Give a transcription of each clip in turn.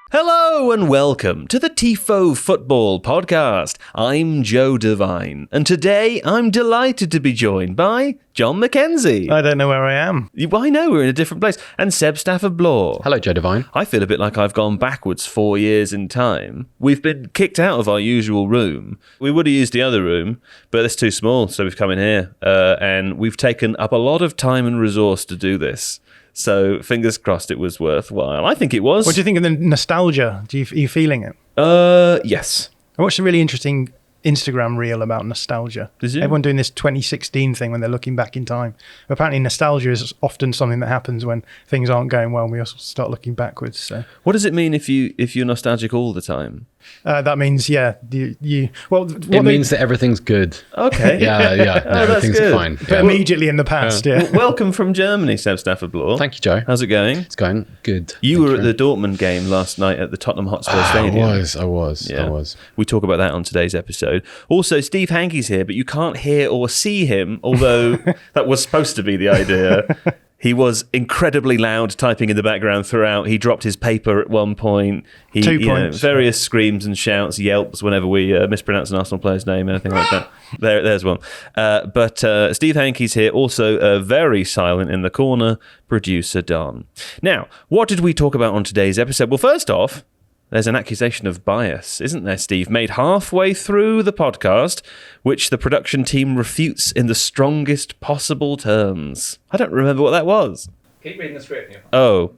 Hello and welcome to the Tifo Football Podcast. I'm Joe Devine, and today I'm delighted to be joined by Jon Mackenzie. I don't know where I am. I know, we're in a different place. And Seb Stafford-Bloor. Hello, Joe Devine. I feel a bit like I've gone backwards 4 years in time. We've been kicked out of our usual room. We would have used the other room, but it's too small, so we've come in here. And we've taken up a lot of time and resource to do this. So fingers crossed it was worthwhile. I think it was. What do you think of the nostalgia? Are you feeling it? Yes. I watched a really interesting Instagram reel about nostalgia. Did you? Everyone doing this 2016 thing when they're looking back in time. Apparently nostalgia is often something that happens when things aren't going well and we also start looking backwards. So what does it mean if you're nostalgic all the time? That means, It means that everything's good. Okay. Yeah. No, everything's good. fine. But immediately in the past, yeah. Welcome from Germany, Seb Stafford-Bloor. Thank you, Joe. How's it going? It's going good. You were at the Dortmund game last night at the Tottenham Hotspur Stadium. I was. We talk about that on today's episode. Also, Steve Hankey's here, but you can't hear or see him, although that was supposed to be the idea. He was incredibly loud, typing in the background throughout. He dropped his paper at one point. 2 points. Various screams and shouts, yelps whenever we mispronounce an Arsenal player's name, anything like that. There's one. But Steve Hankey's here, also very silent in the corner, producer Don. Now, what did we talk about on today's episode? Well, first off, there's an accusation of bias, isn't there, Steve? Made halfway through the podcast, which the production team refutes in the strongest possible terms. I don't remember what that was. Keep reading the script. Oh.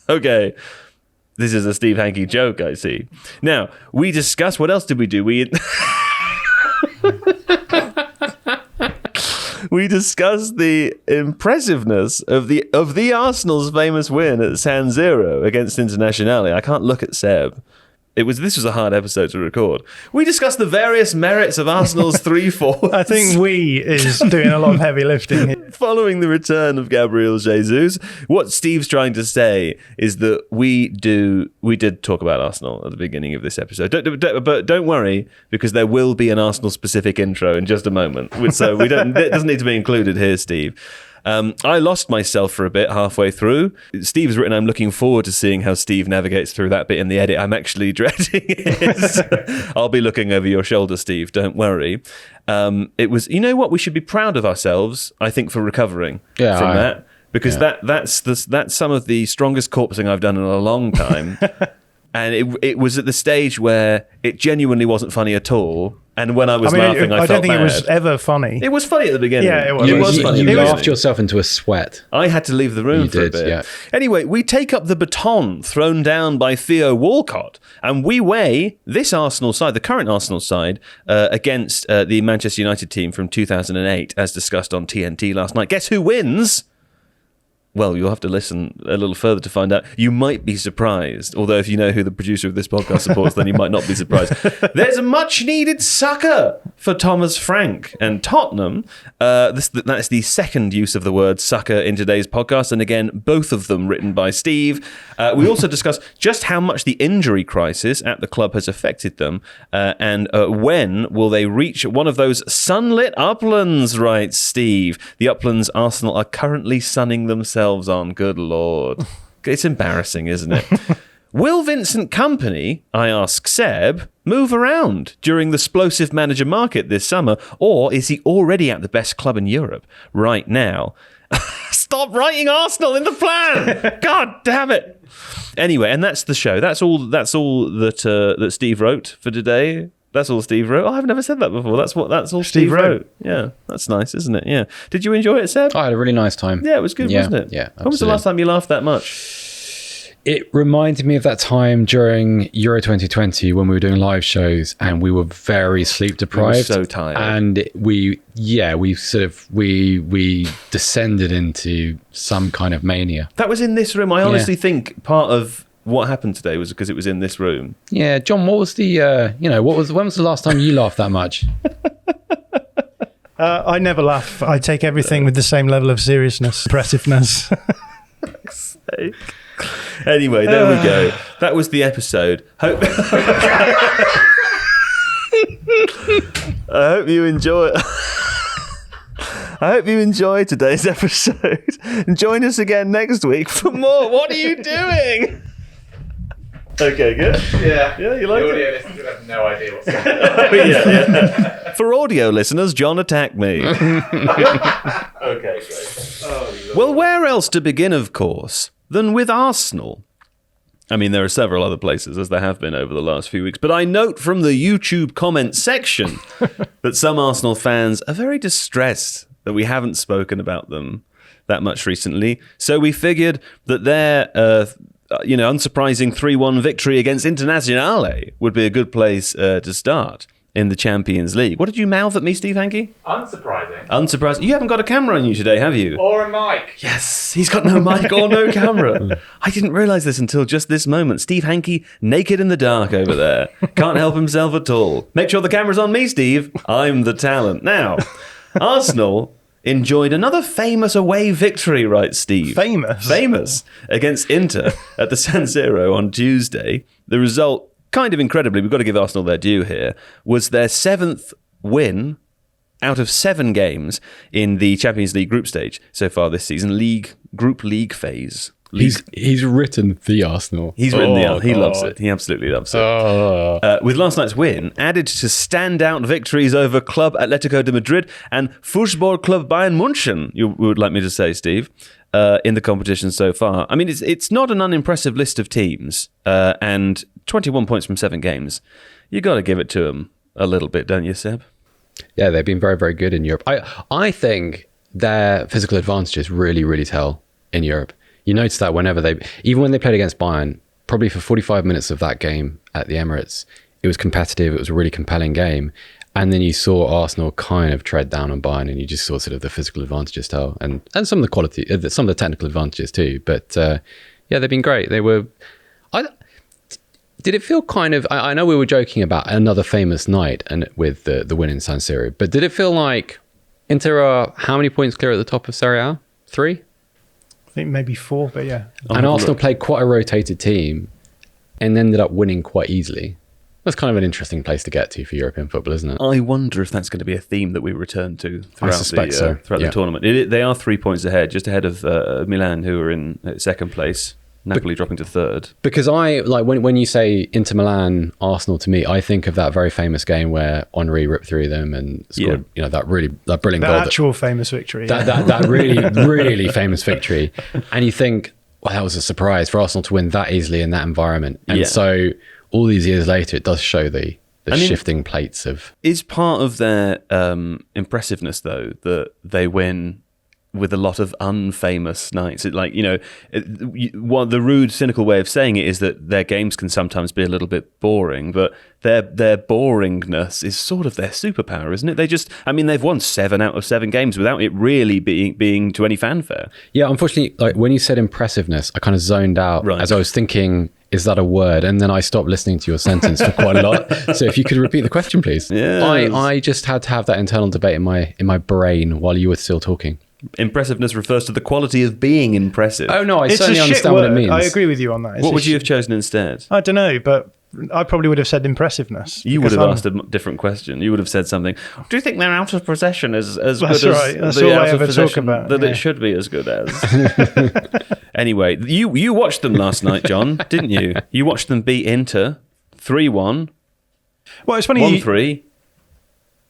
Okay. This is a Steve Hankey joke, I see. Now, we discussed... What else did we do? We discussed the impressiveness of the Arsenal's famous win at San Siro against Internazionale. I can't look at Seb. This was a hard episode to record. We discussed the various merits of Arsenal's 3-4. I think we is doing a lot of heavy lifting here. Following the return of Gabriel Jesus, what Steve's trying to say is that we did talk about Arsenal at the beginning of this episode. But don't worry, because there will be an Arsenal-specific intro in just a moment. So it doesn't need to be included here, Steve. I lost myself for a bit halfway through. Steve's written, I'm looking forward to seeing how Steve navigates through that bit in the edit. I'm actually dreading it. I'll be looking over your shoulder, Steve. Don't worry. It was, you know what? We should be proud of ourselves, I think, for recovering from that. Because that's some of the strongest corpsing I've done in a long time. And it was at the stage where it genuinely wasn't funny at all. And when I was laughing, I felt bad. I don't think it was ever funny. It was funny at the beginning. Yeah, it was. It was funny. You laughed yourself into a sweat. I had to leave the room for a bit. Yeah. Anyway, we take up the baton thrown down by Theo Walcott, and we weigh this Arsenal side, the current Arsenal side, against the Manchester United team from 2008, as discussed on TNT last night. Guess who wins? Well, you'll have to listen a little further to find out. You might be surprised, although if you know who the producer of this podcast supports, then you might not be surprised. There's a much-needed sucker for Thomas Frank and Tottenham. That's the second use of the word sucker in today's podcast, and again, both of them written by Steve. We also discuss just how much the injury crisis at the club has affected them, and when will they reach one of those sunlit uplands, writes Steve. The uplands Arsenal are currently sunning themselves on. Good Lord. It's embarrassing, isn't it? Will Vincent Kompany, I ask Seb, move around during the explosive manager market this summer, or is he already at the best club in Europe right now? Stop writing Arsenal in the plan! God damn it! Anyway, and that's the show. That's all that Steve wrote for today. That's all Steve wrote. Oh, I've never said that before. That's all Steve wrote. Yeah, that's nice, isn't it? Yeah. Did you enjoy it, Seb? I had a really nice time. Yeah, it was good, wasn't it? Yeah, absolutely. When was the last time you laughed that much? It reminded me of that time during Euro 2020 when we were doing live shows and we were very sleep deprived. We were so tired. And we descended into some kind of mania. That was in this room. I honestly think part of what happened today was because it was in this room. Yeah, John, what was when was the last time you laughed that much? I never laugh. I take everything with the same level of seriousness, impressiveness. Anyway, there we go. That was the episode. I hope you enjoy it. I hope you enjoyed today's episode. And join us again next week for more. What are you doing? Okay, good. Yeah. Yeah, you like the it? audio listeners would have no idea what's going on. Yeah. For audio listeners, John attacked me. Okay, great. Oh, Well, where else to begin, of course, than with Arsenal? I mean, there are several other places, as there have been over the last few weeks, but I note from the YouTube comment section that some Arsenal fans are very distressed that we haven't spoken about them that much recently. So we figured that their, unsurprising 3-1 victory against Internazionale would be a good place to start in the Champions League. What did you mouth at me, Steve Hankey? unsurprising. Unsurprised. You haven't got a camera on you today, have you? Or a mic. Yes, he's got no mic or no camera. I didn't realise this until just this moment. Steve Hankey, naked in the dark over there. Can't help himself at all. Make sure the camera's on me, Steve. I'm the talent. Now, Arsenal enjoyed another famous away victory, right, Steve? Famous against Inter at the San Siro on Tuesday. The result, kind of incredibly, we've got to give Arsenal their due here, was their 7th win out of 7 games in the Champions League group stage so far this season. Group league phase. He's written the Arsenal. He's written the Arsenal. He loves it. He absolutely loves it. With last night's win, added to standout victories over Club Atletico de Madrid and Fußball Club Bayern München, you would like me to say, Steve, in the competition so far. I mean, it's not an unimpressive list of teams, and 21 points from 7 games. You got to give it to them a little bit, don't you, Seb? Yeah, they've been very, very good in Europe. I think their physical advantages really, really tell in Europe. You notice that even when they played against Bayern, probably for 45 minutes of that game at the Emirates, it was competitive. It was a really compelling game. And then you saw Arsenal kind of tread down on Bayern, and you just saw sort of the physical advantages tell, and some of the quality, some of the technical advantages too. But yeah, they've been great. Did it feel kind of? I know we were joking about another famous night and with the win in San Siro, but did it feel like Inter are how many points clear at the top of Serie A? 3? I think maybe 4, but yeah. And Arsenal played quite a rotated team and ended up winning quite easily. That's kind of an interesting place to get to for European football, isn't it? I wonder if that's going to be a theme that we return to throughout the tournament. They are 3 points ahead, just ahead of Milan, who are in second place. Napoli dropping to 3rd. Because when you say Inter Milan, Arsenal, to me, I think of that very famous game where Henry ripped through them and scored, that brilliant goal. That actual famous victory. That really, really famous victory. And you think, well, that was a surprise for Arsenal to win that easily in that environment. And so all these years later, it does show the shifting plates of... Is part of their impressiveness, though, that they win with a lot of unfamous nights? The rude, cynical way of saying it is that their games can sometimes be a little bit boring, but their boringness is sort of their superpower, isn't it? They've won 7 out of 7 games without it really being to any fanfare. Yeah, unfortunately, when you said impressiveness, I kind of zoned out as I was thinking, is that a word? And then I stopped listening to your sentence for quite a lot. So if you could repeat the question, please. Yes. I just had to have that internal debate in my brain while you were still talking. Impressiveness refers to the quality of being impressive. Oh no, I It's certainly a shit understand word. what it means. I agree with you on that. What would you have chosen instead? I don't know, but I probably would have said impressiveness. You would have asked a different question. You would have said something. Do you think their out of possession is as good as That's the all I out of ever talk possession about, that it should be as good as? Anyway, you watched them last night, John, didn't you? You watched them beat Inter 3-1. Well, it's funny. 1-3.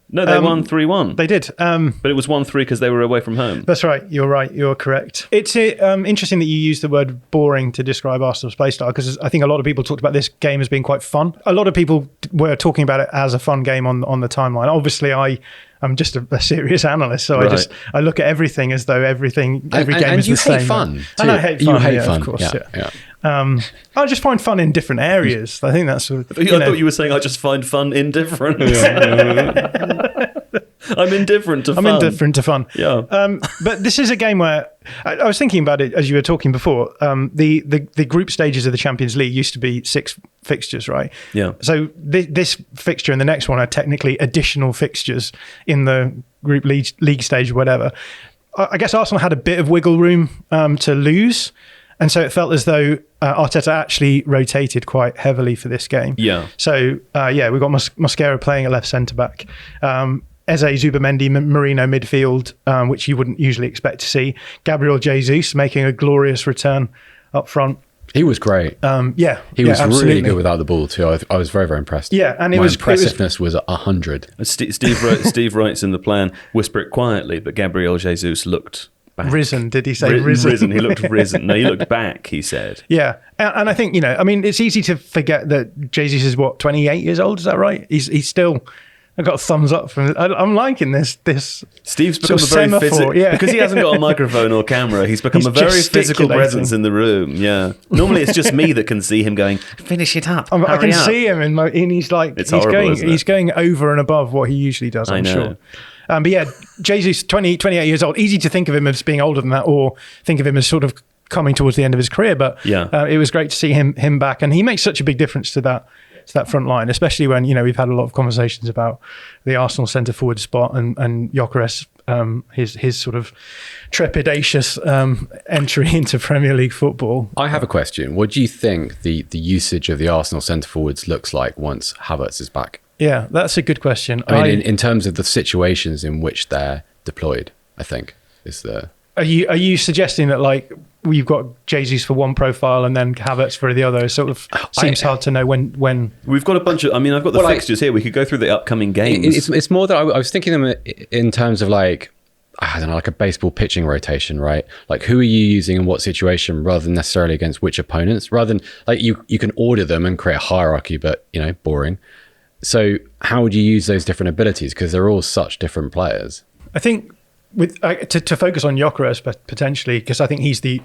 No, they won 3-1. They did. But it was 1-3 because they were away from home. That's right. You're right. You're correct. It's interesting that you use the word boring to describe Arsenal's play style, because I think a lot of people talked about this game as being quite fun. A lot of people were talking about it as a fun game on the timeline. Obviously, I'm just a serious analyst, so I look at everything as though every game is the same. And you hate fun. And I hate fun. You hate fun. Of course. Yeah. I just find fun in different areas. I think that's sort of, I thought you were saying I just find fun indifferent. I'm indifferent to fun. I'm indifferent to fun. Yeah. But this is a game where I was thinking about it as you were talking before. The group stages of the Champions League used to be 6 fixtures, right? Yeah. So this fixture and the next one are technically additional fixtures in the group league stage or whatever. I guess Arsenal had a bit of wiggle room to lose. And so it felt as though Arteta actually rotated quite heavily for this game. Yeah. So, we've got Mosquera playing at left centre-back. Eze, Zubamendi, Marino midfield, which you wouldn't usually expect to see. Gabriel Jesus making a glorious return up front. He was great. He was absolutely. really good without the ball too. I was very, very impressed. Yeah, and My impressiveness was 100. Steve writes in the plan, whisper it quietly, but Gabriel Jesus looked back. Risen, did he say risen? He looked risen. No, he looked back, he said. Yeah, and I think, it's easy to forget that Jesus is 28 years old, is that right? He's still... I got a thumbs up from. I'm liking this. Steve's become sort of a very physical because he hasn't got a microphone or camera. He's become a very physical presence in the room. Yeah. Normally it's just me that can see him going, finish it up. I can see him and he's like, it's horrible, he's going over and above what he usually does. I'm sure. But yeah, Jesus, 28 years old. Easy to think of him as being older than that, or think of him as sort of coming towards the end of his career. But it was great to see him back, and he makes such a big difference to that front line, especially when we've had a lot of conversations about the Arsenal centre forward spot and Gyökeres, his sort of trepidatious entry into Premier League football. I have a question. What do you think the usage of the Arsenal centre forwards looks like once Havertz is back? Yeah, that's a good question. I mean, in terms of the situations in which they're deployed, I think is the. Are you suggesting that like we've got Jesus for one profile and then Havertz for the other? It sort of seems hard to know when. We've got a bunch of. I mean, I've got the fixtures here. We could go through the upcoming games. It's more that I was thinking them in terms of like, I don't know, like a baseball pitching rotation, right? Like who are you using in what situation, rather than necessarily against which opponents. Rather than like you can order them and create a hierarchy, but boring. So how would you use those different abilities? Because they're all such different players. I think. With to focus on Gyökeres potentially, because I think he's the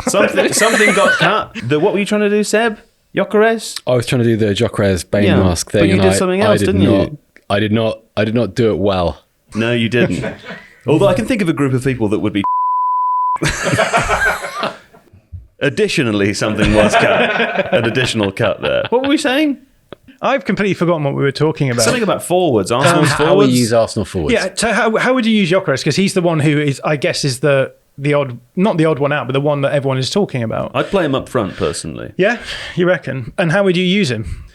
something got cut. What were you trying to do, Seb? Gyökeres? I was trying to do the Gyökeres Bane mask thing, but you did something else, didn't you? I did not do it well. No, you didn't. Although I can think of a group of people that would be. Additionally, something was cut. An additional cut there. What were we saying? I've completely forgotten what we were talking about. Something about forwards. Arsenal's forwards. How we use Arsenal forwards. Yeah. So how would you use Gyökeres? Because he's the one who is, I guess, is the odd, not the odd one out, but the one that everyone is talking about. I'd play him up front personally. Yeah, you reckon? And how would you use him?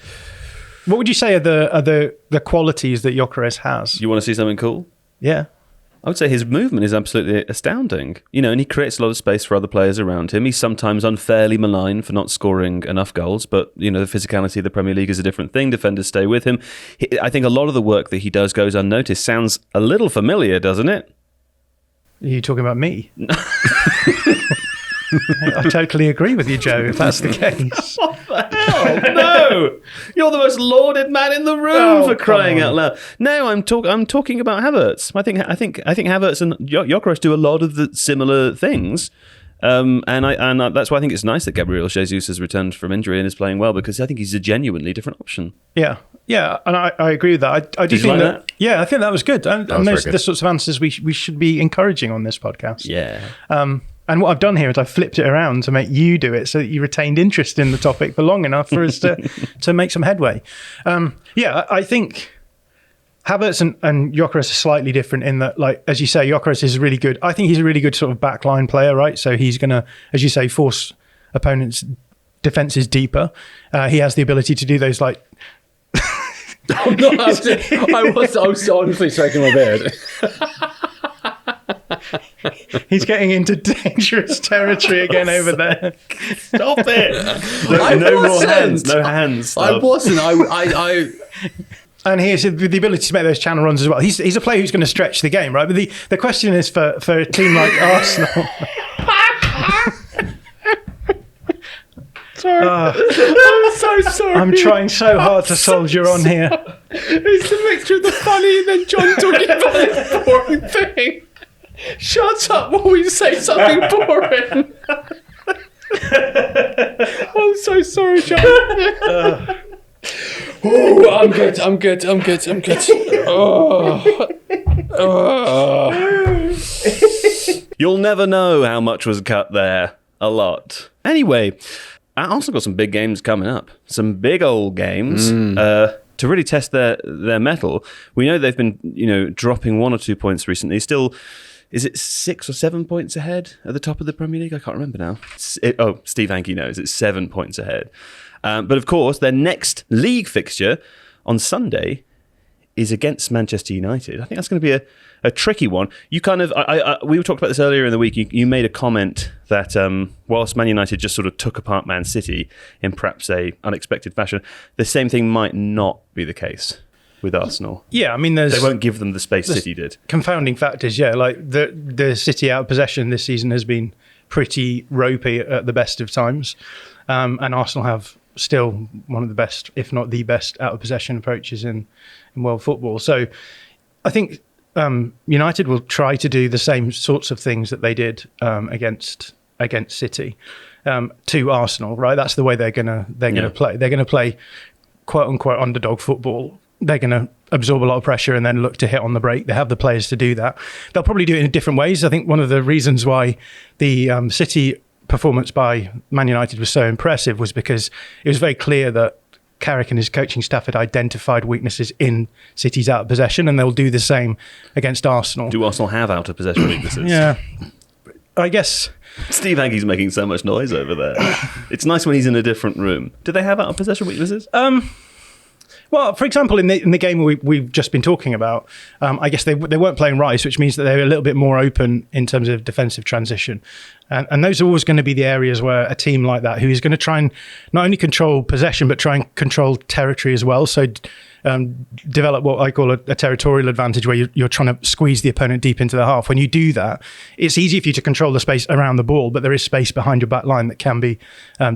What would you say are the qualities that Gyökeres has? You want to see something cool? Yeah. I would say his movement is absolutely astounding. And he creates a lot of space for other players around him. He's sometimes unfairly maligned for not scoring enough goals, but, the physicality of the Premier League is a different thing. Defenders stay with him. I think a lot of the work that he does goes unnoticed. Sounds a little familiar, doesn't it? Are you talking about me? I totally agree with you, Joe, if that's the case. What the hell? No! You're the most lauded man in the room for crying out loud. No, I'm talking about Havertz. I think Havertz and Gyökeres do a lot of the similar things. And that's why I think it's nice that Gabriel Jesus has returned from injury and is playing well, because I think he's a genuinely different option. Yeah, and I agree with that. I do Did think you like that? Yeah, I think that was good. And was those the sorts of answers we should be encouraging on this podcast. Yeah. And what I've done here is I've flipped it around to make you do it so that you retained interest in the topic for long enough for us to make some headway. I think Havertz and Gyökeres are slightly different in that, like, as you say, Gyökeres is really good. I think he's a really good sort of backline player, right? So he's going to, as you say, force opponents' defences deeper. He has the ability to do those, like... I was honestly shaking my beard. He's getting into dangerous territory again over there. Stop it! No more hands. No hands. Stop. I wasn't. I And he has the ability to make those channel runs as well. He's a player who's going to stretch the game, right? But the question is for a team like Arsenal. Sorry. I'm so sorry. I'm trying so hard to soldier on here. It's a mixture of the funny and then John talking about this boring thing. Shut up while we say something boring. I'm so sorry, John. I'm good. You'll never know how much was cut there. A lot. Anyway, Arsenal got some big games coming up. Some big old games. To really test their mettle. We know they've been, dropping 1 or 2 points recently. Still, is it 6 or 7 points ahead at the top of the Premier League? I can't remember now. Steve Hankey knows. It's 7 points ahead. But of course, their next league fixture on Sunday is against Manchester United. I think that's going to be a tricky one. You kind of, we talked about this earlier in the week. You made a comment that whilst Man United just sort of took apart Man City in perhaps a unexpected fashion, the same thing might not be the case with Arsenal. Yeah, I mean, they won't give them the space City did. Confounding factors, yeah. Like the City out of possession this season has been pretty ropey at the best of times, and Arsenal have still one of the best, if not the best, out of possession approaches in world football. So I think United will try to do the same sorts of things that they did against City to Arsenal, right? That's the way they're gonna play. They're gonna play quote unquote underdog football. They're going to absorb a lot of pressure and then look to hit on the break. They have the players to do that. They'll probably do it in different ways. I think one of the reasons why the City performance by Man United was so impressive was because it was very clear that Carrick and his coaching staff had identified weaknesses in City's out of possession, and they'll do the same against Arsenal. Do Arsenal have out of possession weaknesses? Yeah. I guess Steve Hankey's making so much noise over there. It's nice when he's in a different room. Do they have out of possession weaknesses? Well, for example, in the game we've just been talking about, I guess they weren't playing Rice, which means that they were a little bit more open in terms of defensive transition. And those are always going to be the areas where a team like that, who is going to try and not only control possession, but try and control territory as well. So develop what I call a territorial advantage, where you're trying to squeeze the opponent deep into the half. When you do that, it's easy for you to control the space around the ball, but there is space behind your back line that can be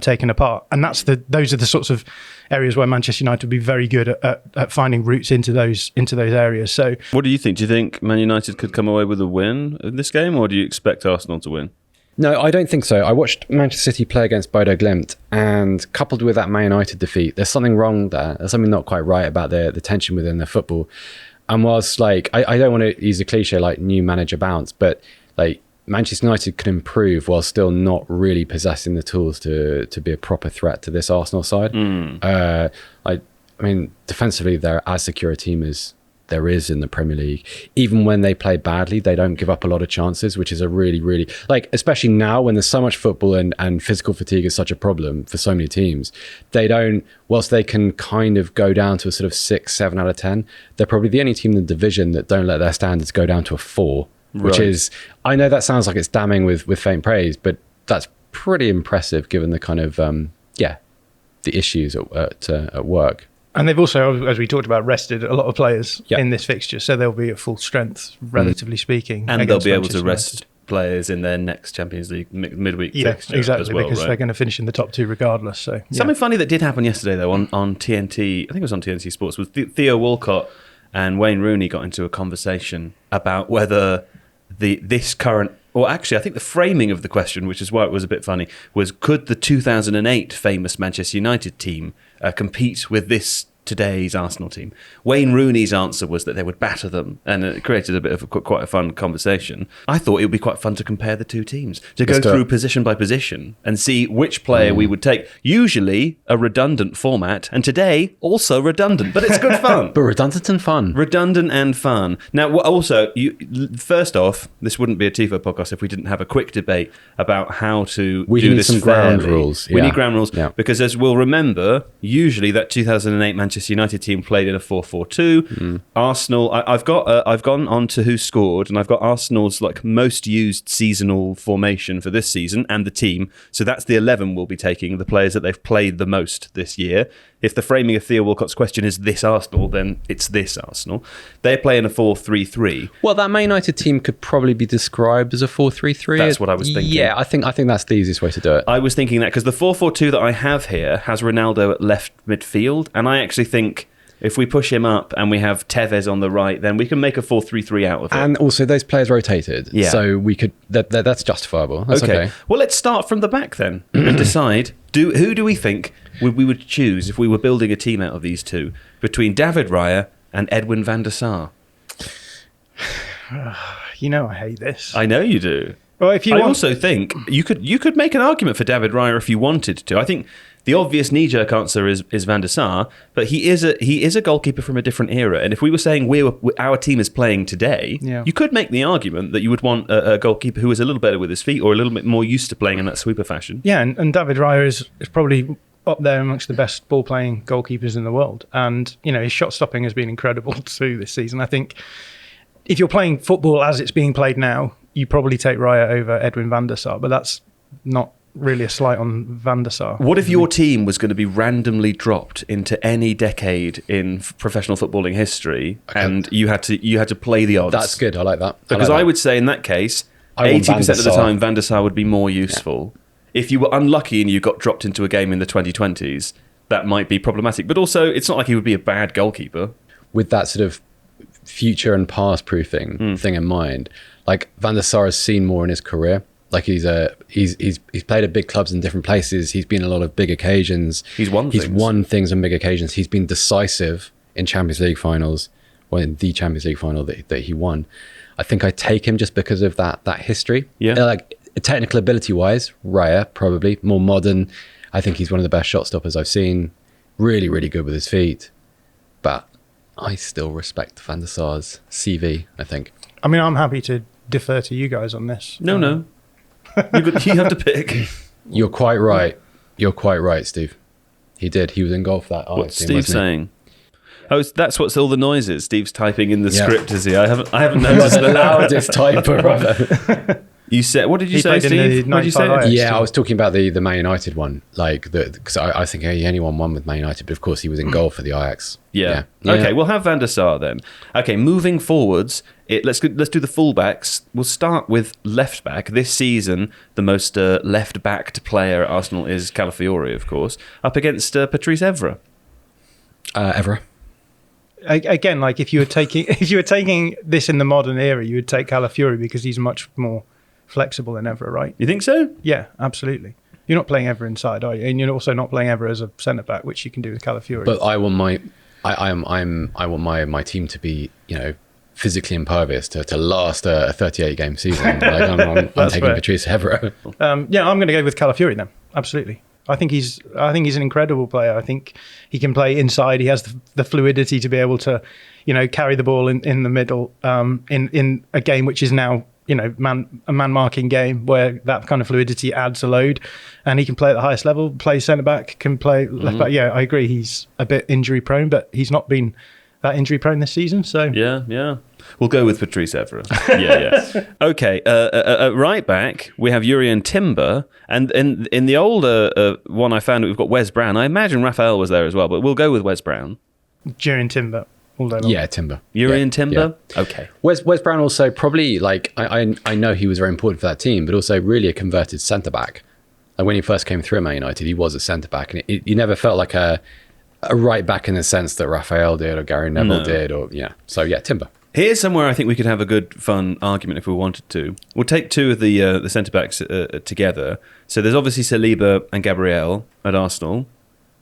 taken apart. And those are the sorts of areas where Manchester United would be very good at finding routes into those areas. So, what do you think? Do you think Man United could come away with a win in this game, or do you expect Arsenal to win? No, I don't think so. I watched Manchester City play against Bodo Glimt, and coupled with that Man United defeat, there's something wrong there. There's something not quite right about the tension within their football. And whilst, like, I don't want to use a cliche like new manager bounce, but like Manchester United could improve while still not really possessing the tools to be a proper threat to this Arsenal side. I mean, defensively, they're as secure a team as there is in the Premier League. Even when they play badly, they don't give up a lot of chances, which is a really, really, like, especially now when there's so much football and physical fatigue is such a problem for so many teams, they don't, whilst they can kind of go down to a sort of 6, 7 out of 10, they're probably the only team in the division that don't let their standards go down to a 4, which is, I know that sounds like it's damning with faint praise, but that's pretty impressive given the kind of, the issues at work. And they've also, as we talked about, rested a lot of players in this fixture, so they'll be at full strength, relatively speaking. And they'll be able to rest players in their next Champions League midweek fixture exactly, as well, because right? they're going to finish in the top 2 regardless. So something funny that did happen yesterday, though, on TNT, I think it was on TNT Sports, was Theo Walcott and Wayne Rooney got into a conversation about whether this current... Or actually, I think the framing of the question, which is why it was a bit funny, was could the 2008 famous Manchester United team compete with today's Arsenal team? Wayne Rooney's answer was that they would batter them, and it created a bit of quite a fun conversation. I thought it would be quite fun to compare the two teams, to go through position by position and see which player we would take. Usually a redundant format, and today also redundant, but it's good fun. But redundant and fun. Redundant and fun. Now, also, first off, this wouldn't be a Tifo podcast if we didn't have a quick debate about how to do this some fairly. ground rules. We need ground rules, because as we'll remember, usually that 2008 Manchester United team played in a 4-4-2. Arsenal, I've gone on to who scored, and I've got Arsenal's like most used seasonal formation for this season and the team. So that's the 11 we'll be taking, the players that they've played the most this year. If the framing of Theo Walcott's question is this Arsenal, then it's this Arsenal. They're playing a 4-3-3. Well, that Man United team could probably be described as a 4-3-3. That's what I was thinking. Yeah, I think that's the easiest way to do it. I was thinking that because the 4-4-2 that I have here has Ronaldo at left midfield, and I actually think if we push him up and we have Tevez on the right, then we can make a 4-3-3 out of it. And also those players rotated. Yeah. So we could, that's justifiable. That's okay. Well, let's start from the back then and decide, who do we think we would choose if we were building a team out of these two, between David Raya and Edwin van der Sar? You know I hate this. I know you do. Well, if you also think you could make an argument for David Raya if you wanted to. I think the obvious knee-jerk answer is Van der Sar, but he is a goalkeeper from a different era. And if we were saying our team is playing today, you could make the argument that you would want a goalkeeper who is a little better with his feet or a little bit more used to playing in that sweeper fashion. Yeah, and David Raya is probably up there amongst the best ball-playing goalkeepers in the world. And, his shot stopping has been incredible too this season. I think if you're playing football as it's being played now, you probably take Raya over Edwin van der Sar, but that's not really a slight on Van der Sar. What if your team was going to be randomly dropped into any decade in professional footballing history, and you had to play the odds? That's good. I like that. Because I would say in that case, 80% of the time, Van der Sar would be more useful. Yeah. If you were unlucky and you got dropped into a game in the 2020s, that might be problematic. But also, it's not like he would be a bad goalkeeper. With that sort of future and past proofing thing in mind, like Van der Sar has seen more in his career. Like he's played at big clubs in different places. He's been in a lot of big occasions. He's won things on big occasions. He's been decisive in Champions League finals, in the Champions League final that he won. I think I take him just because of that history. Yeah. Like technical ability wise, Raya probably more modern. I think he's one of the best shot stoppers I've seen. Really, really good with his feet. But I still respect Van der Sar's CV, I think. I mean, I'm happy to defer to you guys on this. No. You have to pick. You're quite right. You're quite right, Steve. He did. He was in goal for that. What's Steve saying? Oh, that's what's all the noises. Steve's typing in the script, is he? I haven't noticed the loudest typer ever. You said, what did you say, Steve? What did you say? I was talking about the Man United one, because I think he only won one with Man United, but of course he was in goal for the Ajax. Yeah. Okay, we'll have Van der Sar then. Okay, moving forwards, let's do the fullbacks. We'll start with left back. This season, the most left backed player at Arsenal is Calafiori, of course, up against Patrice Evra. Evra. Again, like if you were taking this in the modern era, you would take Calafiori because he's much more flexible than Evra, right? You think so? Yeah, absolutely. You're not playing Evra inside, are you? And you're also not playing Evra as a centre back, which you can do with Calafiori. But I want my team to be, physically impervious to last a 38 game season. Like I'm taking fair. Patrice Evra. I'm going to go with Calafiori then. Absolutely. I think he's an incredible player. I think he can play inside. He has the fluidity to be able to, carry the ball in the middle in a game which is now a man marking game where that kind of fluidity adds a load, and he can play at the highest level. Play centre back, can play left back. Yeah, I agree. He's a bit injury prone, but he's not been that injury prone this season. So yeah. We'll go with Patrice Evra. Yeah. Okay. Right back, we have Jurrien Timber, and in the older one I found we've got Wes Brown. I imagine Raphael was there as well, but we'll go with Wes Brown. Jurrien Timber. All day long. Yeah, Timber. Jurrien Timber? Yeah. Okay. Wes Brown also probably, I know he was very important for that team, but also really a converted centre-back. And when he first came through at Man United, he was a centre-back, and he never felt like a right back in the sense that Raphael did or Gary Neville did. So, Timber. Here's somewhere I think we could have a good, fun argument if we wanted to. We'll take two of the centre-backs together. So there's obviously Saliba and Gabriel at Arsenal.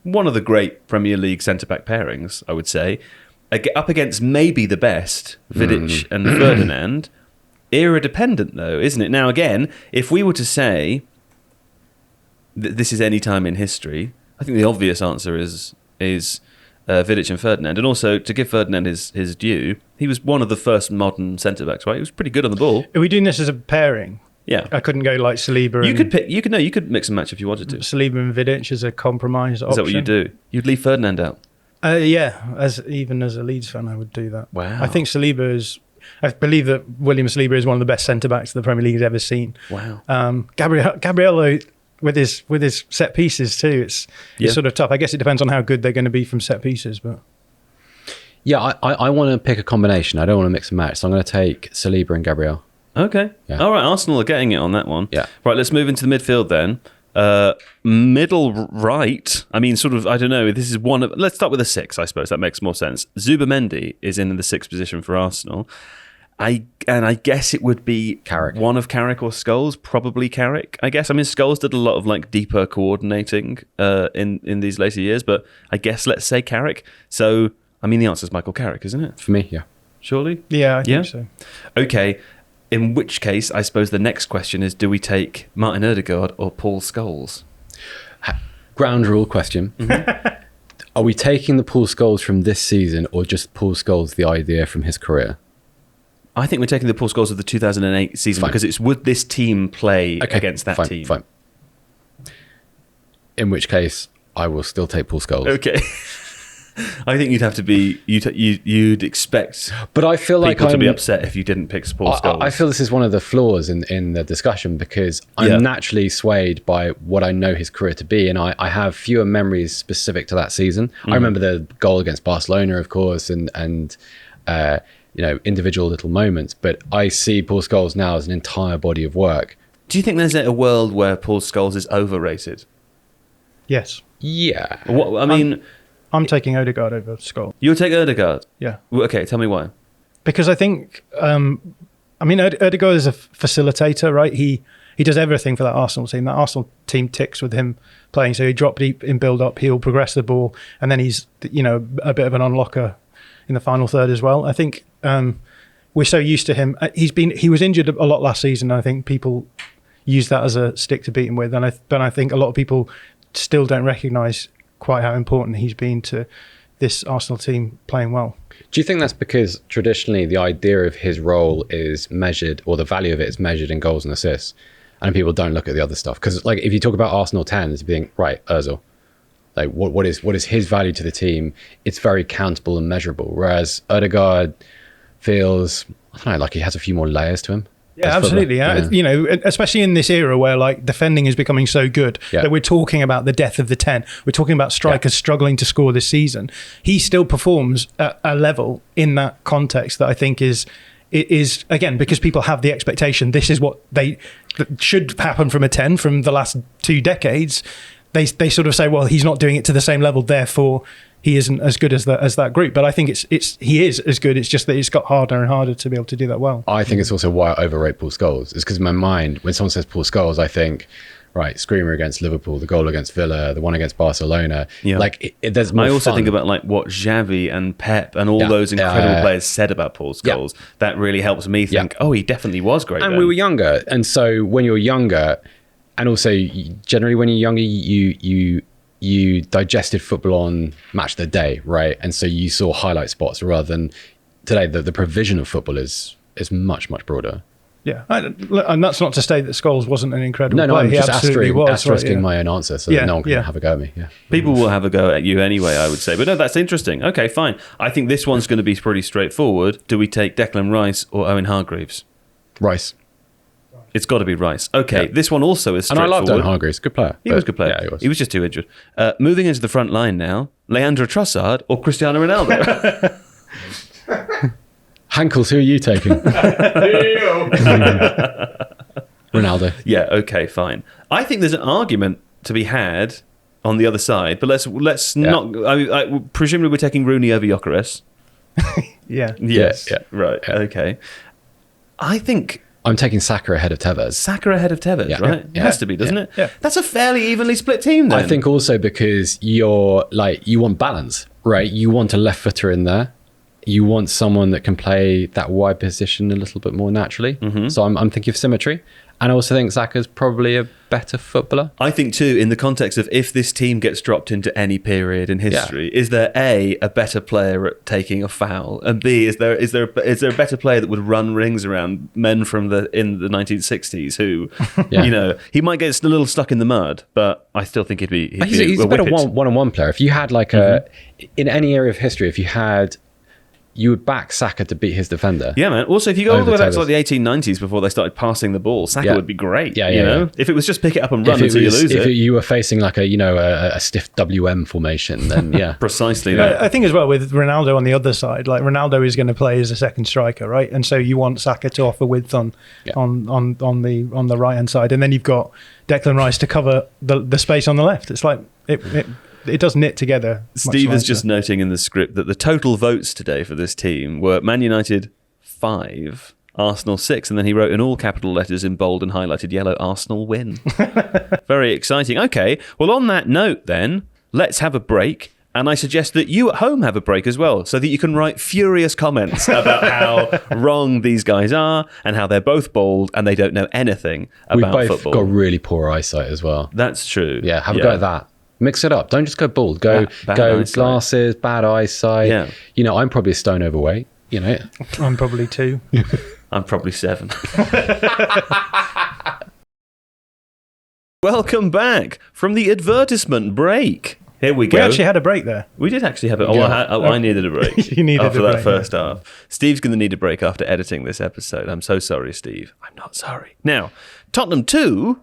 One of the great Premier League centre-back pairings, I would say. Up against maybe the best, Vidic and Ferdinand. Era-dependent, though, isn't it? Now, again, if we were to say that this is any time in history, I think the obvious answer is Vidic and Ferdinand. And also, to give Ferdinand his due, he was one of the first modern centre-backs, right? He was pretty good on the ball. Are we doing this as a pairing? Yeah. I couldn't go like Saliba You could mix and match if you wanted to. Saliba and Vidic as a compromise option. Is that what you do? You'd leave Ferdinand out? Even as a Leeds fan, I would do that. Wow. I think I believe that William Saliba is one of the best centre-backs the Premier League has ever seen. Wow. Gabriel, with his set pieces too, it's sort of tough. I guess it depends on how good they're going to be from set pieces, but... Yeah, I want to pick a combination. I don't want to mix and match, so I'm going to take Saliba and Gabriel. Okay. Yeah. All right, Arsenal are getting it on that one. Yeah. Right, let's move into the midfield then. Middle right, I mean, sort of, I don't know, this is one of... Let's start with a 6, I suppose. That makes more sense. Zubimendi is in the 6th position for Arsenal. I guess it would be Carrick. One of Carrick or Scholes, probably Carrick, I guess. I mean, Scholes did a lot of deeper coordinating in these later years, but I guess let's say Carrick. So, I mean, the answer is Michael Carrick, isn't it? For me, yeah. Surely? Yeah, I think so. Okay. In which case, I suppose the next question is, do we take Martin Ødegaard or Paul Scholes? Ground rule question. Mm-hmm. Are we taking the Paul Scholes from this season or just Paul Scholes, the idea from his career? I think we're taking the Paul Scholes of the 2008 season because it's would this team play against that team? Fine. In which case, I will still take Paul Scholes. Okay. I think you'd have to be you'd expect But I feel like people to be upset if you didn't pick Paul Scholes. I feel this is one of the flaws in the discussion, because I'm naturally swayed by what I know his career to be, and I have fewer memories specific to that season. I remember the goal against Barcelona, of course, and individual little moments, but I see Paul Scholes now as an entire body of work. Do you think there's a world where Paul Scholes is overrated? Yes. Yeah. What, I mean, I'm taking Odegaard over Scholes. you'll take Odegaard? Yeah. Well, okay, tell me why. Because I think, Odegaard is a facilitator, right? He does everything for that Arsenal team. That Arsenal team ticks with him playing. So he drop deep in build-up, he'll progress the ball, and then he's, a bit of an unlocker in the final third as well. I think we're so used to him. He was injured a lot last season, and I think people use that as a stick to beat him with. But I think a lot of people still don't recognise quite how important he's been to this Arsenal team playing well. Do you think that's because traditionally the idea of his role is measured, or the value of it is measured in goals and assists, and people don't look at the other stuff? Because like if you talk about Arsenal 10s, you think, right, Ozil, like what is his value to the team? It's very countable and measurable. Whereas Odegaard feels, I don't know, like he has a few more layers to him. Yeah, absolutely. Yeah. Especially in this era where like defending is becoming so good that we're talking about the death of the 10. We're talking about strikers struggling to score this season. He still performs at a level in that context that I think is again, because people have the expectation this is what that should happen from a 10 from the last 2 decades. They sort of say, well, he's not doing it to the same level, therefore he isn't as good as that group. But I think he is as good. It's just that it's got harder and harder to be able to do that well. I think it's also why I overrate Paul Scholes. Is because in my mind, when someone says Paul Scholes, I think, right, screamer against Liverpool, the goal against Villa, the one against Barcelona. Yeah. Like there's more. I also fun. think about like what Xavi and Pep and all those incredible players said about Paul Scholes. Yeah. That really helps me think, oh, he definitely was great. And we were younger, and so when you're younger, and also generally when you're younger, you digested football on match of the day, right? And so you saw highlight spots rather than today. The provision of football is much broader. Yeah, and that's not to say that Scholes wasn't an incredible player. No, I'm just asterisking right, my own answer so that no one can have a go at me. Yeah. People will have a go at you anyway, I would say. But no, that's interesting. Okay, fine. I think this one's going to be pretty straightforward. Do we take Declan Rice or Owen Hargreaves? Rice. It's got to be Rice. Okay, this one also is straightforward. And I loved Owen Hargreaves. Good player. He was a good player. Yeah, he was. He was just too injured. Moving into the front line now, Leandro Trossard or Cristiano Ronaldo? Hankels, who are you taking? Ronaldo. Yeah, okay, fine. I think there's an argument to be had on the other side, but let's not... presumably we're taking Rooney over Gyökeres. Yeah. Yes. Yeah. Right, okay. I think... I'm taking Saka ahead of Tevez. Saka ahead of Tevez, right? It has to be, doesn't it? Yeah. That's a fairly evenly split team then. I think also because you want balance, right? You want a left footer in there. You want someone that can play that wide position a little bit more naturally. Mm-hmm. So I'm thinking of symmetry. And I also think Saka's probably a better footballer. I think too, in the context of if this team gets dropped into any period in history, is there a better player at taking a foul, and B, is there a better player that would run rings around men in the 1960s who, he might get a little stuck in the mud, but I still think he's a better one-on-one player. If you had in any area of history, if you would back Saka to beat his defender. Yeah, man. Also, if you go all the way back to like the 1890s before they started passing the ball, Saka would be great. Yeah. If it was just pick it up and run until you lose it. If you were facing like a stiff WM formation, then yeah. Precisely that. I think as well with Ronaldo on the other side, like Ronaldo is going to play as a second striker, right? And so you want Saka to offer width on the right hand side, and then you've got Declan Rice to cover the space on the left. It's like it does knit together. Steve is just noting in the script that the total votes today for this team were Man United 5, Arsenal 6, and then he wrote in all capital letters in bold and highlighted yellow, Arsenal win. Very exciting. Okay, well on that note then, let's have a break. And I suggest that you at home have a break as well, so that you can write furious comments about how wrong these guys are and how they're both bald and they don't know anything about football. We've both got really poor eyesight as well. That's true. Yeah, have a go at that. Mix it up. Don't just go bald. Go glasses, bad eyesight. Yeah. I'm probably a stone overweight. I'm probably 2. I'm probably 7. Welcome back from the advertisement break. Here we go. We actually had a break there. We did actually have it. I needed a break. You needed after a that break, first half. Steve's going to need a break after editing this episode. I'm so sorry, Steve. I'm not sorry. Now, Tottenham 2,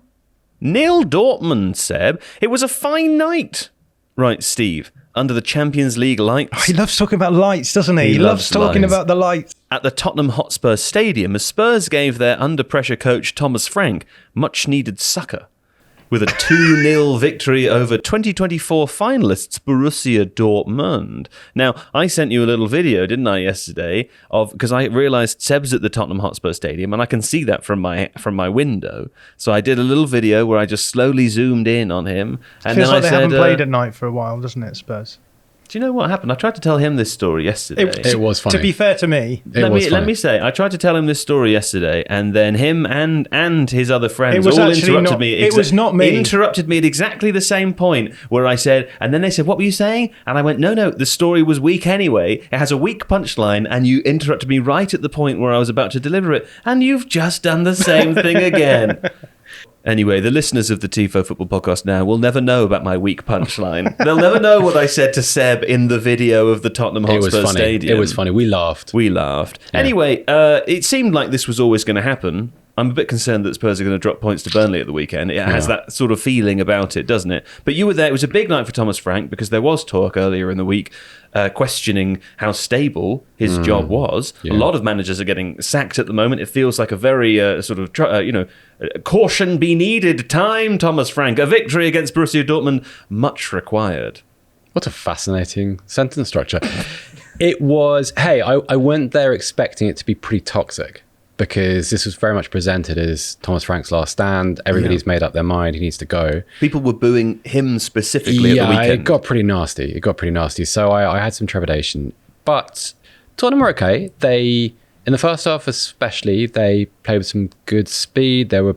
0 Dortmund, Seb. It was a fine night. Right, Steve, under the Champions League lights. He loves talking about lights, doesn't he? He loves talking lights. about the lights. At the Tottenham Hotspur Stadium, as Spurs gave their under-pressure coach Thomas Frank much-needed succour with a 2-0 victory over 2024 finalists Borussia Dortmund. Now, I sent you a little video, didn't I, yesterday, because I realised Seb's at the Tottenham Hotspur Stadium, and I can see that from my window. So I did a little video where I just slowly zoomed in on him, and Feels then like I they said, haven't played at night for a while, doesn't it, Spurs? do you know what happened? I tried to tell him this story yesterday. It was funny. To be fair to me, Let me say, I tried to tell him this story yesterday, and then him and his other friends It was all actually interrupted not- me. it was not me. Interrupted me at exactly the same point where I said, and then they said, "What were you saying?" And I went, "No, the story was weak anyway. It has a weak punchline, and you interrupted me right at the point where I was about to deliver it, and you've just done the same thing again." Anyway, the listeners of the Tifo Football Podcast now will never know about my weak punchline. They'll never know what I said to Seb in the video of the Tottenham Hotspur Stadium. It was funny. We laughed. Yeah. Anyway, it seemed like this was always going to happen. I'm a bit concerned that Spurs are going to drop points to Burnley at the weekend. It has that sort of feeling about it, doesn't it? But you were there. It was a big night for Thomas Frank because there was talk earlier in the week questioning how stable his job was. Yeah. A lot of managers are getting sacked at the moment. It feels like a very sort of, caution be needed time, Thomas Frank. A victory against Borussia Dortmund, much required. What a fascinating sentence structure. It was, hey, I went there expecting it to be pretty toxic because this was very much presented as Thomas Frank's last stand. Everybody's made up their mind. He needs to go. People were booing him specifically at the weekend. It got pretty nasty. So I had some trepidation. But Tottenham were okay. In the first half especially, they played with some good speed. There were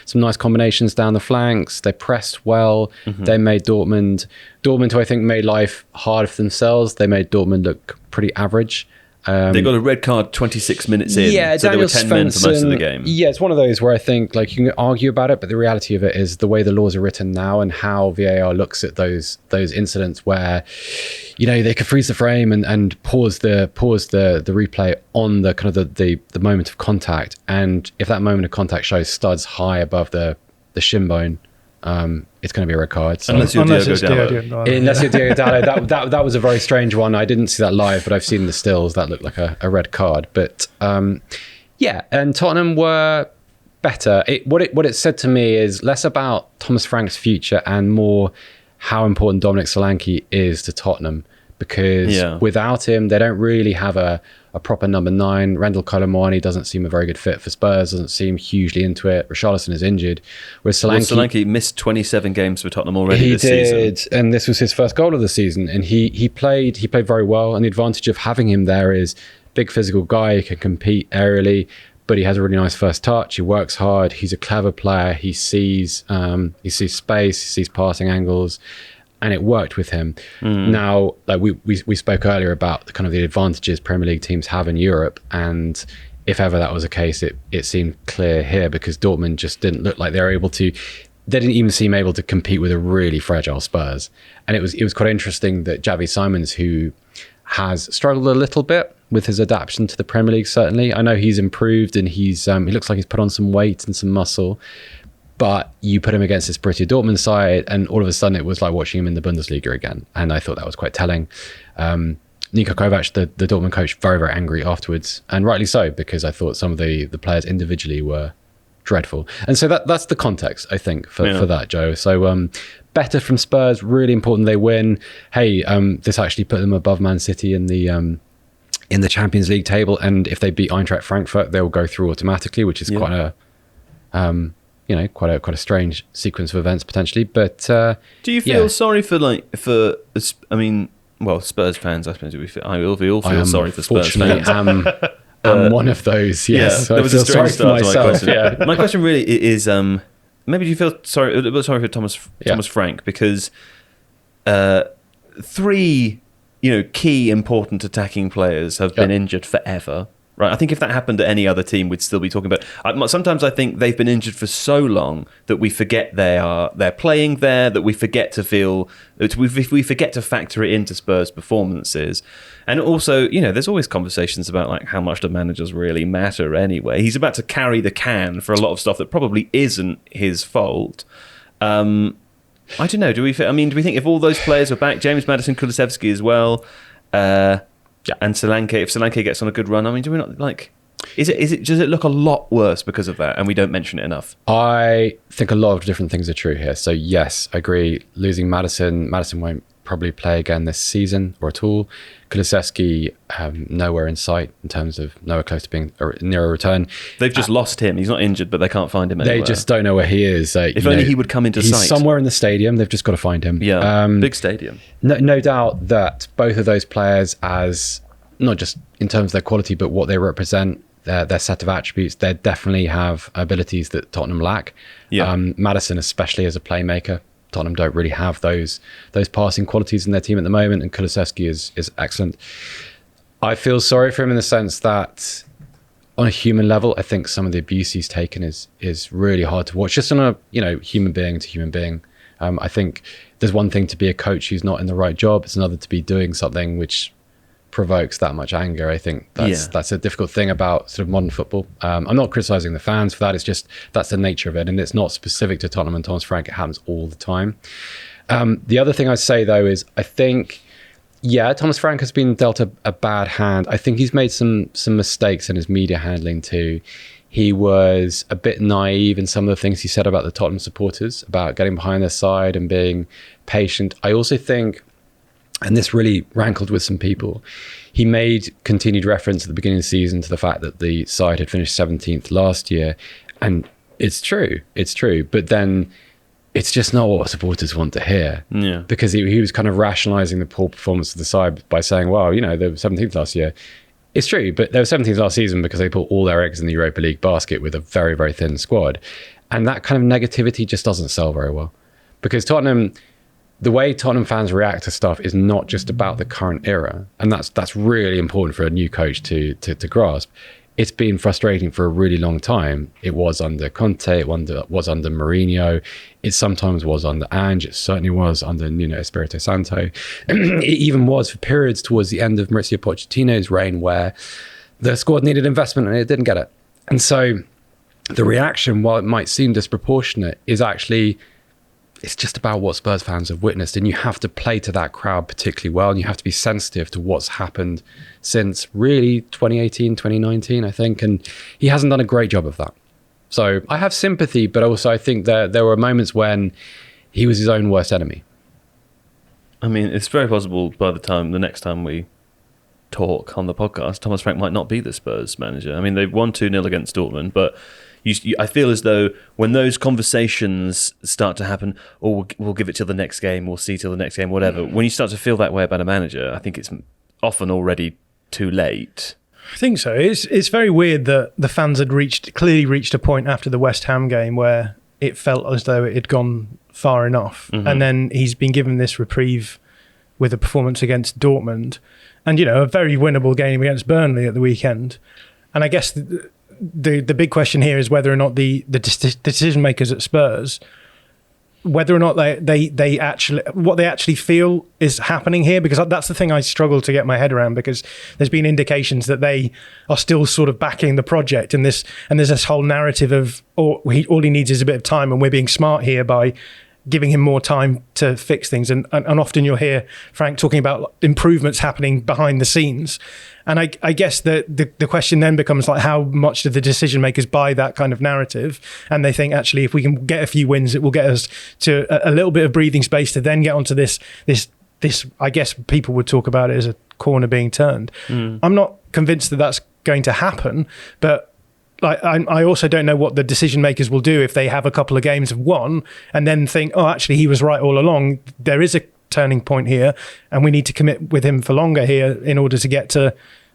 some nice combinations down the flanks. They pressed well. Mm-hmm. They made Dortmund, who I think made life harder for themselves, they made Dortmund look pretty average. They got a red card 26 minutes in, so Daniel they were 10 men for most of the game. Yeah, it's one of those where I think you can argue about it, but the reality of it is the way the laws are written now and how VAR looks at those incidents where, they could freeze the frame and pause the replay on the kind of the moment of contact, and if that moment of contact shows studs high above the shin bone, it's going to be a red card. So. Unless you're Diogo Dalot. Unless you're Diogo Dalot. That was a very strange one. I didn't see that live, but I've seen the stills. That looked like a red card. But and Tottenham were better. What it said to me is less about Thomas Frank's future and more how important Dominic Solanke is to Tottenham. Because without him, they don't really have a proper number 9. Randall Colomwani doesn't seem a very good fit for Spurs, doesn't seem hugely into it. Richarlison is injured. Whereas Solanke missed 27 games for Tottenham already this season. He did, and this was his first goal of the season. And he played very well. And the advantage of having him there is big physical guy, he can compete aerially, but he has a really nice first touch. He works hard. He's a clever player. He sees space, he sees passing angles. And it worked with him. Now, we spoke earlier about the kind of the advantages Premier League teams have in Europe, and if ever that was the case, it seemed clear here because Dortmund just didn't look like they were able to. They didn't even seem able to compete with a really fragile Spurs, and it was quite interesting that Xavi Simons, who has struggled a little bit with his adaptation to the Premier League, certainly. I know he's improved and he looks like he's put on some weight and some muscle. But you put him against this Borussia Dortmund side, and all of a sudden it was like watching him in the Bundesliga again. And I thought that was quite telling. Niko Kovac, the Dortmund coach, very, very angry afterwards, and rightly so, because I thought some of the players individually were dreadful. And so that's the context, I think, for that, Joe. So better from Spurs, really important they win. Hey, this actually put them above Man City in the Champions League table, and if they beat Eintracht Frankfurt, they will go through automatically, which is quite a strange sequence of events potentially. But do you feel sorry for? I mean, well, Spurs fans, I suppose we all feel sorry for Spurs fans. I'm one of those. Yes, there was a strange start to my question. Yeah. My question really is: maybe do you feel sorry for Thomas Frank because 3 key important attacking players have been injured forever. Right, I think if that happened to any other team, we'd still be talking about. Sometimes I think they've been injured for so long that we forget they're playing there. That we forget to we forget to factor it into Spurs' performances. And also, there's always conversations about like how much do managers really matter anyway. He's about to carry the can for a lot of stuff that probably isn't his fault. I don't know. Do we think if all those players are back, James Maddison, Kulusevski as well? And Solanke, if Solanke gets on a good run, do we not like? Does it look a lot worse because of that, and we don't mention it enough? I think a lot of different things are true here. So yes, I agree. Losing Maddison won't probably play again this season or at all. Kulusevski, nowhere in sight in terms of nowhere close to being near a return. They've just lost him. He's not injured, but they can't find him anywhere. They just don't know where he is. If only he would come into sight. He's somewhere in the stadium. They've just got to find him. Yeah, big stadium. No doubt that both of those players, as not just in terms of their quality, but what they represent, their set of attributes, they definitely have abilities that Tottenham lack. Yeah. Maddison, especially as a playmaker, Tottenham don't really have those passing qualities in their team at the moment, and Kulusevski is excellent. I feel sorry for him in the sense that on a human level, I think some of the abuse he's taken is really hard to watch. Just on a human being to human being. I think there's one thing to be a coach who's not in the right job. It's another to be doing something which provokes that much anger. I think that's a difficult thing about sort of modern football. I'm not criticizing the fans for that. It's just that's the nature of it, and it's not specific to Tottenham and Thomas Frank. It happens all the time. The other thing I'd say though is I think Thomas Frank has been dealt a bad hand. I think he's made some mistakes in his media handling too. He was a bit naive in some of the things he said about the Tottenham supporters, about getting behind their side and being patient. I also think, and this really rankled with some people, he made continued reference at the beginning of the season to the fact that the side had finished 17th last year. And it's true. But then it's just not what supporters want to hear. Yeah. Because he was kind of rationalising the poor performance of the side by saying, well, they were 17th last year. It's true, but they were 17th last season because they put all their eggs in the Europa League basket with a very, very thin squad. And that kind of negativity just doesn't sell very well. Because the way Tottenham fans react to stuff is not just about the current era. And that's really important for a new coach to grasp. It's been frustrating for a really long time. It was under Conte, it was under Mourinho, it sometimes was under Ange, it certainly was under Espirito Santo. It even was for periods towards the end of Mauricio Pochettino's reign where the squad needed investment and it didn't get it. And so the reaction, while it might seem disproportionate, is actually, it's just about what Spurs fans have witnessed, and you have to play to that crowd particularly well, and you have to be sensitive to what's happened since really 2018, 2019, I think, and he hasn't done a great job of that. So I have sympathy, but also I think there were moments when he was his own worst enemy. I mean, it's very possible by the next time we talk on the podcast, Thomas Frank might not be the Spurs manager. I mean, they've won 2-0 against Dortmund, but I feel as though when those conversations start to happen, or we'll give it till the next game, we'll see till the next game, whatever. When you start to feel that way about a manager, I think it's often already too late. I think so. It's very weird that the fans had clearly reached a point after the West Ham game where it felt as though it had gone far enough. Mm-hmm. And then he's been given this reprieve with a performance against Dortmund and, a very winnable game against Burnley at the weekend. And I guess the big question here is whether or not the decision makers at Spurs, whether or not they actually, what they actually feel is happening here, because that's the thing I struggle to get my head around, because there's been indications that they are still sort of backing the project, and there's this whole narrative of all he needs is a bit of time, and we're being smart here by giving him more time to fix things. And often you'll hear Frank talking about improvements happening behind the scenes. And I guess the question then becomes like, how much do the decision makers buy that kind of narrative? And they think, actually, if we can get a few wins, it will get us to a little bit of breathing space to then get onto this, I guess people would talk about it as a corner being turned. I'm not convinced that that's going to happen, but I also don't know what the decision makers will do if they have a couple of games of one and then think, oh, actually, he was right all along. There is a turning point here, and we need to commit with him for longer here in order to get to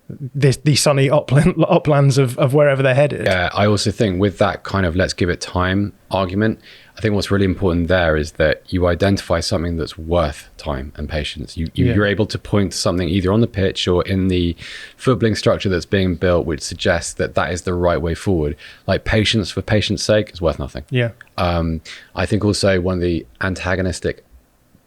the sunny uplands of wherever they're headed. Yeah, I also think with that kind of let's give it time argument, I think what's really important there is that you identify something that's worth time and patience. You're able to point to something either on the pitch or in the footballing structure that's being built, which suggests that that is the right way forward. Like patience for patience sake is worth nothing. Yeah. I think also one of the antagonistic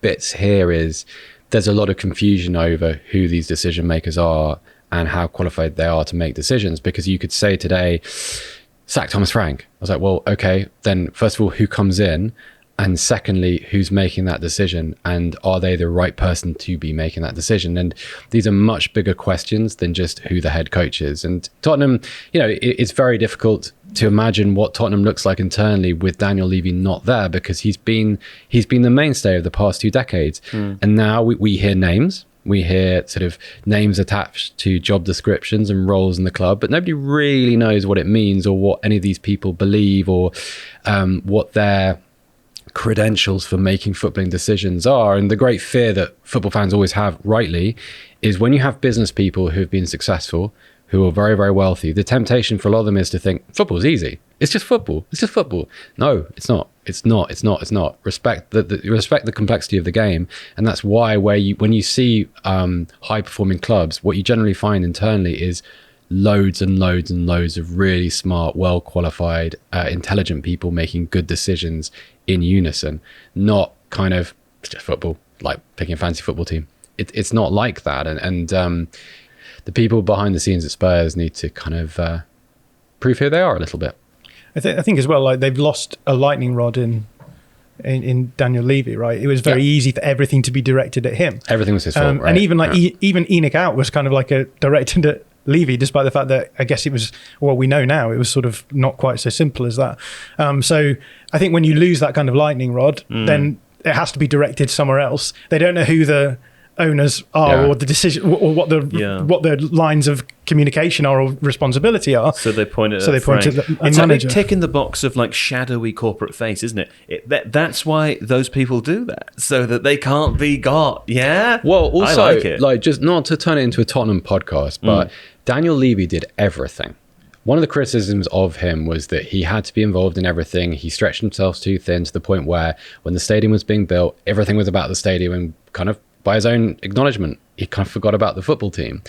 bits here is there's a lot of confusion over who these decision makers are and how qualified they are to make decisions, because you could say today, sack Thomas Frank. I was like, well, okay, then first of all, who comes in? And secondly, who's making that decision? And are they the right person to be making that decision? And these are much bigger questions than just who the head coach is. And Tottenham, it's very difficult to imagine what Tottenham looks like internally with Daniel Levy not there, because he's been the mainstay of the past 2 decades. And now we hear names. We hear sort of names attached to job descriptions and roles in the club, but nobody really knows what it means or what any of these people believe or what their credentials for making footballing decisions are. And the great fear that football fans always have, rightly, is when you have business people who've been successful, who are very, very wealthy, the temptation for a lot of them is to think football's easy. It's just football. It's just football. No, it's not. It's not. Respect the complexity of the game. And that's why when you see high performing clubs, what you generally find internally is loads and loads and loads of really smart, well qualified, intelligent people making good decisions in unison, not kind of it's just football, like picking a fancy football team. It's not like that. And the people behind the scenes at Spurs need to kind of prove who they are a little bit. I think as well, like they've lost a lightning rod in Daniel Levy, right? It was very easy for everything to be directed at him. Everything was his fault, right? And even even Enoch Out was kind of like directed at Levy, despite the fact that I guess it was, well, we know now it was sort of not quite so simple as that. So I think when you lose that kind of lightning rod, then it has to be directed somewhere else. They don't know who the owners are or the decision or what the lines of communication are or responsibility are. So they point it at the it's manager. a big tick in the box of like shadowy corporate face, isn't it? That's why those people do that, so that they can't be got. Yeah. Well, also, I like it. like, just not to turn it into a Tottenham podcast, but Daniel Levy did everything. One of the criticisms of him was that he had to be involved in everything. He stretched himself too thin to the point where when the stadium was being built, everything was about the stadium, and kind of by his own acknowledgement, he kind of forgot about the football team.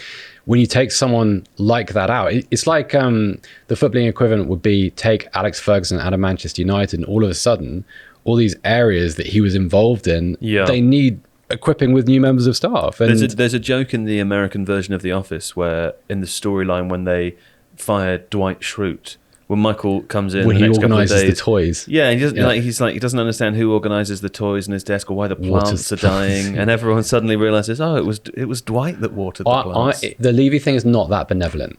When you take someone like that out, it's like the footballing equivalent would be take Alex Ferguson out of Manchester United, and all of a sudden, all these areas that he was involved in, they need equipping with new members of staff. And there's a joke in the American version of The Office where in the storyline when they fired Dwight Schrute, when Michael comes in when the he next couple of organises days, the toys. Yeah, he doesn't he doesn't understand who organises the toys in his desk or why the plants are dying, and everyone suddenly realises, it was Dwight that watered the plants. The Levy thing is not that benevolent,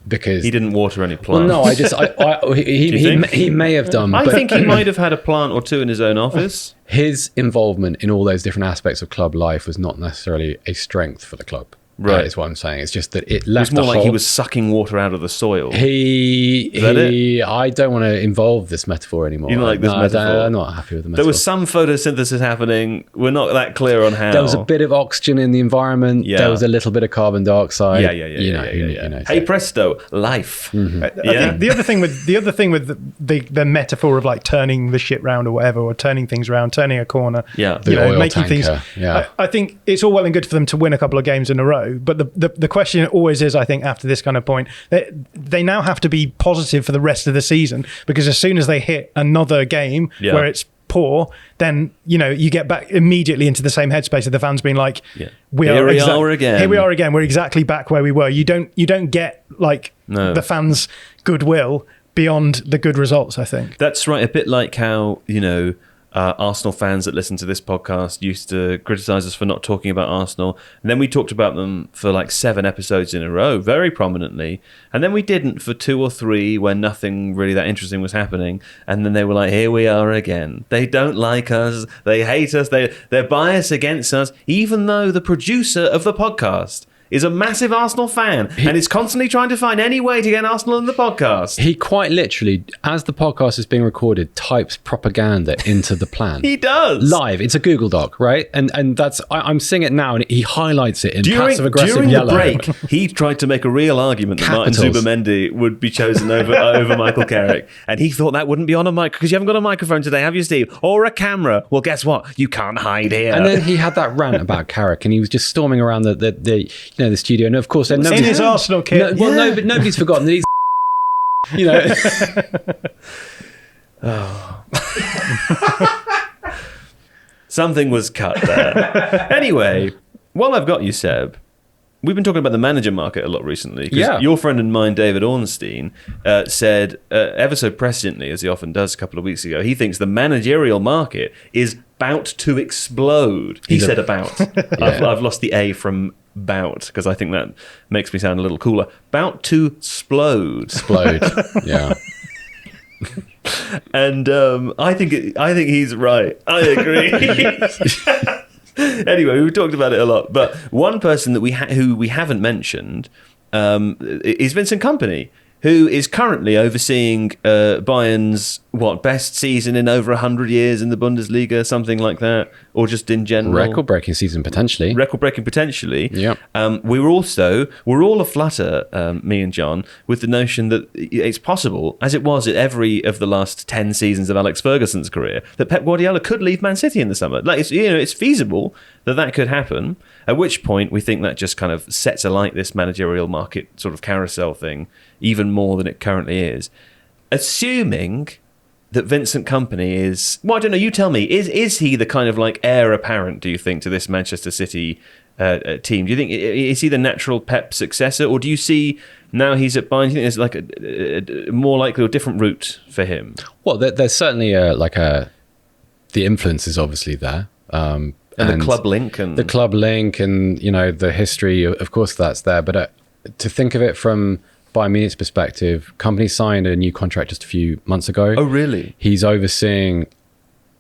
because he didn't water any plants. Well, no, he may have done. I think he might have had a plant or two in his own office. His involvement in all those different aspects of club life was not necessarily a strength for the club. Right, is what I'm saying. It's just that it left. It was more like he was sucking water out of the soil. I don't want to involve this metaphor anymore. You don't like this metaphor? I'm not happy with the metaphor. There was some photosynthesis happening. We're not that clear on how. There was a bit of oxygen in the environment. Yeah. There was a little bit of carbon dioxide. Yeah. Hey presto, life. I think the other thing with the metaphor of like turning the shit round or whatever, or turning things around, turning a corner. Yeah. The oil making tanker. things. I think it's all well and good for them to win a couple of games in a row. But the question always is, I think, after this kind of point, they now have to be positive for the rest of the season, because as soon as they hit another game where it's poor, then you get back immediately into the same headspace of the fans being like, here we are again. We're exactly back where we were. You don't get like the fans' goodwill beyond the good results, I think. That's right. A bit like how Arsenal fans that listen to this podcast used to criticise us for not talking about Arsenal. And then we talked about them for like 7 episodes in a row, very prominently. And then we didn't for 2 or 3 when nothing really that interesting was happening. And then they were like, here we are again. They don't like us. They hate us. They're biased against us, even though the producer of the podcast is a massive Arsenal fan and is constantly trying to find any way to get Arsenal in the podcast. He quite literally, as the podcast is being recorded, types propaganda into the plan. He does. Live. It's a Google Doc, right? And that's, I'm seeing it now, and he highlights it in passive-aggressive during yellow. During the break, he tried to make a real argument that Martin Capitals. Zubimendi would be chosen over Michael Carrick. And he thought that wouldn't be on a mic, because you haven't got a microphone today, have you, Steve? Or a camera. Well, guess what? You can't hide here. And then he had that rant about Carrick, and he was just storming around the studio. And of course, then In his Arsenal kit. but nobody's forgotten that he's, Something was cut there. Anyway, while I've got you, Seb, we've been talking about the manager market a lot recently. 'Cause Yeah. your friend and mine, David Ornstein, said, ever so presciently, as he often does a couple of weeks ago, he thinks the managerial market is about to explode. He said about. I've lost the A from bout, because I think that makes me sound a little cooler. About to explode. Yeah. And I think he's right. I agree. Anyway, we've talked about it a lot, but one person that who we haven't mentioned is Vincent Kompany, who is currently overseeing Bayern's best season in over 100 years in the Bundesliga, something like that, or just in general. Record-breaking season, potentially. Record-breaking potentially. Yeah. We're all aflutter, me and John, with the notion that it's possible, as it was at every of the last 10 seasons of Alex Ferguson's career, that Pep Guardiola could leave Man City in the summer. Like, it's feasible that could happen. At which point, we think that just kind of sets alight this managerial market sort of carousel thing even more than it currently is. Assuming that Vincent Kompany is, I don't know, you tell me, is he the kind of like heir apparent, do you think, to this Manchester City team? Do you think, is he the natural Pep successor, or do you see now he's at Bayern, do you think there's like a more likely or different route for him? Well, there's certainly the influence is obviously there. And the club link and the history, of course, that's there. But to think of it from Bayern Munich's perspective, Kompany signed a new contract just a few months ago. Oh, really? He's overseeing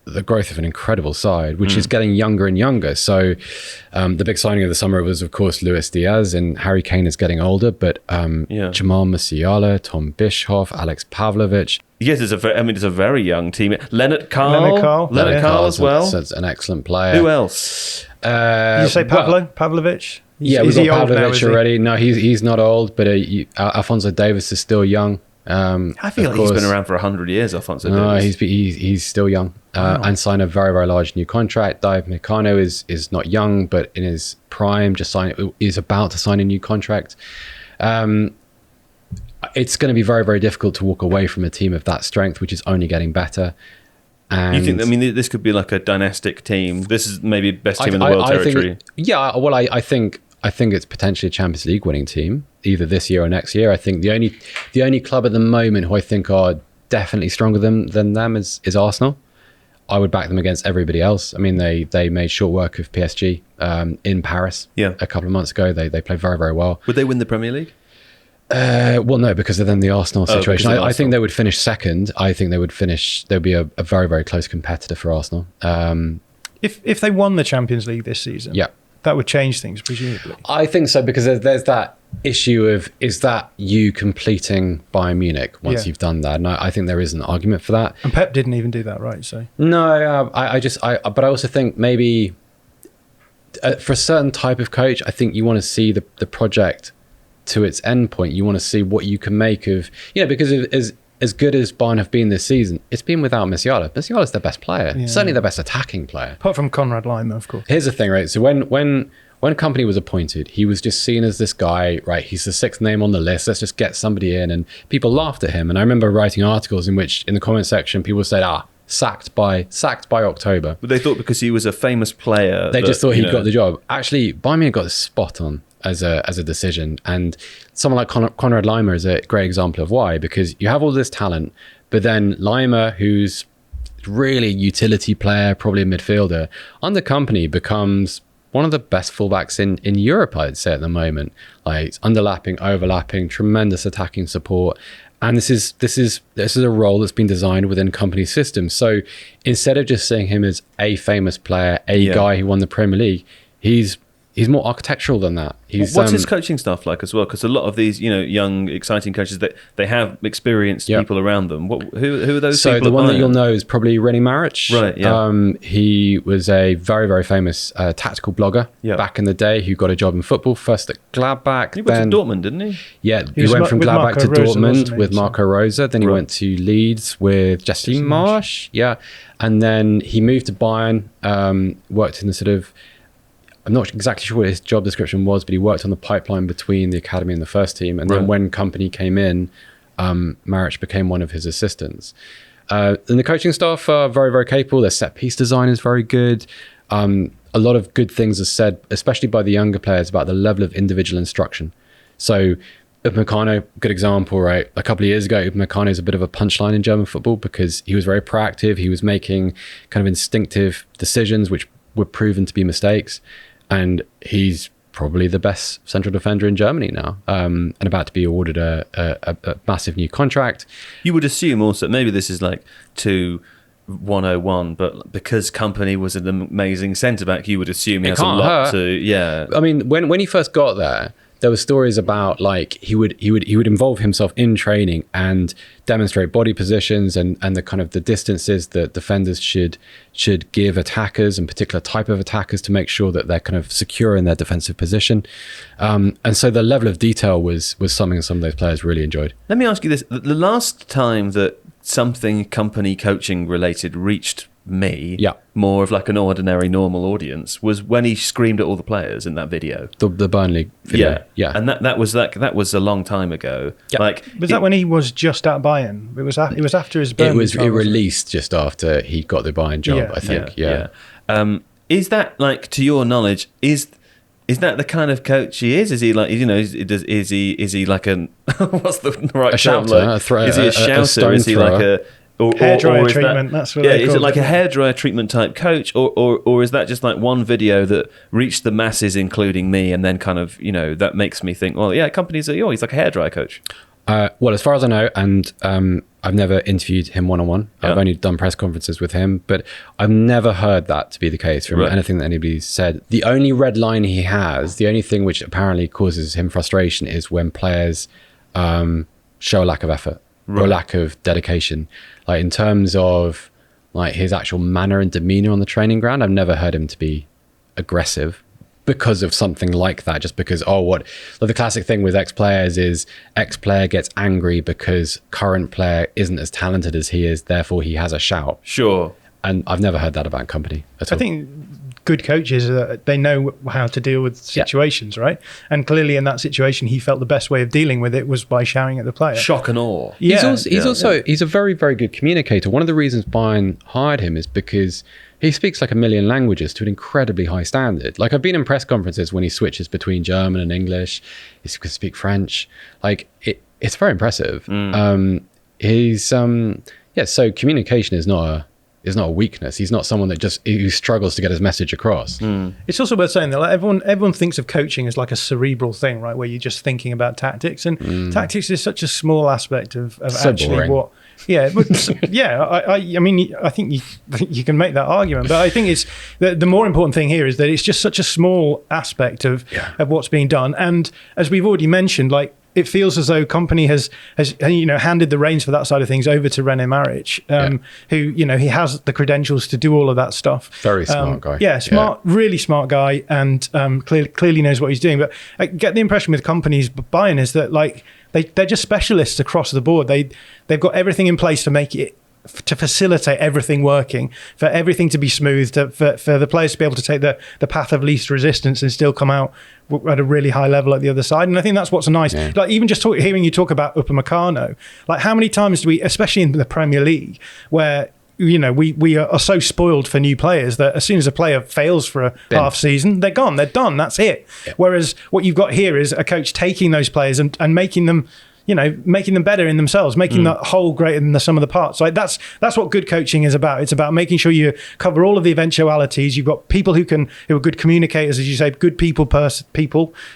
the growth of an incredible side, which is getting younger and younger. So the big signing of the summer was, of course, Luis Diaz, and Harry Kane is getting older. But Jamal Musiala, Tom Bischoff, Alex Pavlovich. Yes, it's a very young team. Leonard Carl as well. That's an excellent player. Who else? Did you say Pavlovich? Yeah, we've got Pavlovich already. No, he's not old, but Alphonso Davies is still young. I feel like he's been around for 100 years, Alphonso Davies. No, he's still young. And signed a very, very large new contract. Dive Meccano is not young, but in his prime, is about to sign a new contract. It's going to be very, very difficult to walk away from a team of that strength, which is only getting better. And you think? I mean, this could be like a dynastic team. This is maybe best team in the world territory. I think it's potentially a Champions League winning team, either this year or next year. I think the only club at the moment who I think are definitely stronger than them is Arsenal. I would back them against everybody else. I mean, they made short work of PSG in Paris a couple of months ago. They played very, very well. Would they win the Premier League? Well, no, because of then the Arsenal situation. I think they would finish second. I think they'd be a very, very close competitor for Arsenal. If they won the Champions League this season, that would change things, presumably. I think so, because there's that issue of, is that you completing Bayern Munich once you've done that? And I think there is an argument for that. And Pep didn't even do that, right? So no, but I also think maybe for a certain type of coach, I think you want to see the project to its end point. You want to see what you can make of, because as good as Bayern have been this season, it's been without Musiala. Musiala's their best player, certainly their best attacking player. Apart from Konrad Laimer, of course. Here's the thing, right? So when Kompany was appointed, he was just seen as this guy, right? He's the sixth name on the list. Let's just get somebody in. And people laughed at him. And I remember writing articles in which, in the comment section, people said, sacked by October. But they thought because he was a famous player, they just thought he'd got the job. Actually, Bayern Munich got it spot on as a decision. And someone like Konrad Laimer is a great example of why, because you have all this talent, but then Laimer, who's really a utility player, probably a midfielder, under Kompany becomes one of the best fullbacks in Europe, I'd say, at the moment. Like, it's underlapping, overlapping, tremendous attacking support. And this is a role that's been designed within Kompany's system. So instead of just seeing him as a famous player, guy who won the Premier League, he's he's more architectural than that. What's his coaching staff like as well? Because a lot of these, young, exciting coaches, that they have experienced people around them. Who are those people? So the one that you'll know is probably René Maric. Right, yeah. He was a very, very famous tactical blogger back in the day who got a job in football, first at Gladbach. He went to Dortmund, didn't he? Yeah, he went from Gladbach to Dortmund with Marco Rosa. Then he Right. went to Leeds with Jesse Marsch. Yeah. And then he moved to Bayern, worked in the sort of, I'm not exactly sure what his job description was, but he worked on the pipeline between the academy and the first team. And then when Kompany came in, Maric became one of his assistants. And the coaching staff are very, very capable. Their set piece design is very good. A lot of good things are said, especially by the younger players, about the level of individual instruction. So Upamecano, good example, right? A couple of years ago, Upamecano is a bit of a punchline in German football because he was very proactive. He was making kind of instinctive decisions, which were proven to be mistakes. And he's probably the best central defender in Germany now, and about to be awarded a massive new contract. You would assume also, maybe this is like 101, but because Kompany was an amazing centre-back, you would assume he has a lot to, I mean, when he first got there were stories about like he would involve himself in training and demonstrate body positions and the kind of the distances that defenders should give attackers and particular type of attackers to make sure that they're kind of secure in their defensive position. And so the level of detail was something some of those players really enjoyed. Let me ask you this. The last time that something Kompany coaching related reached me, more of like an ordinary normal audience, was when he screamed at all the players in that video, the Burnley video. And that was a long time ago. Was that when he was just at Bayern? It was after his Burnley trial, it released just after he got the Bayern job, I think. Is that, like, to your knowledge, is that the kind of coach he is? Is he like, is he like an what's the right a term? shouter? Like, is he a shouter? Is he like a hairdryer treatment? That's what is it like a hairdryer treatment type coach, or is that just like one video that reached the masses, including me, and then kind of that makes me think, well, yeah, Kompany's he's like a hairdryer coach. Well, as far as I know, and I've never interviewed him one-on-one. I've only done press conferences with him, but I've never heard that to be the case from anything that anybody's said. The only red line he has, the only thing which apparently causes him frustration, is when players show a lack of effort or a lack of dedication. Like in terms of like his actual manner and demeanor on the training ground, I've never heard him to be aggressive because of something like that. Just because, the classic thing with ex-players is ex-player gets angry because current player isn't as talented as he is, therefore he has a shout. Sure. And I've never heard that about Kompany at all. I think good coaches, they know how to deal with situations, right? And clearly in that situation, he felt the best way of dealing with it was by shouting at the player. Shock and awe. He's a very, very good communicator. One of the reasons Bayern hired him is because he speaks like a million languages to an incredibly high standard. Like, I've been in press conferences when he switches between German and English. He can speak French. Like, it's very impressive. So communication is not a weakness. He's not someone that who struggles to get his message across. It's also worth saying that like everyone thinks of coaching as like a cerebral thing, right? Where you're just thinking about tactics, and tactics is such a small aspect of so actually boring. what. Yeah, but I mean, I think you can make that argument, but I think it's the more important thing here is that it's just such a small aspect of what's being done, and as we've already mentioned, like, it feels as though Kompany has handed the reins for that side of things over to René Maric, who he has the credentials to do all of that stuff. Very smart guy. Yeah, smart, really smart guy, and clearly knows what he's doing. But I get the impression with Kompany's Bayern is that like they're just specialists across the board. They've got everything in place to facilitate everything working, for everything to be smooth, for the players to be able to take the path of least resistance and still come out at a really high level at the other side. And I think that's what's nice. Yeah. Like, even just hearing you talk about Upamecano, like, how many times do we, especially in the Premier League, where we are so spoiled for new players that as soon as a player fails for a half season, they're gone, they're done, that's it. Yeah. Whereas what you've got here is a coach taking those players and making them better in themselves, making the whole greater than the sum of the parts. Like, that's what good coaching is about. It's about making sure you cover all of the eventualities. You've got people who are good communicators, as you say, good people,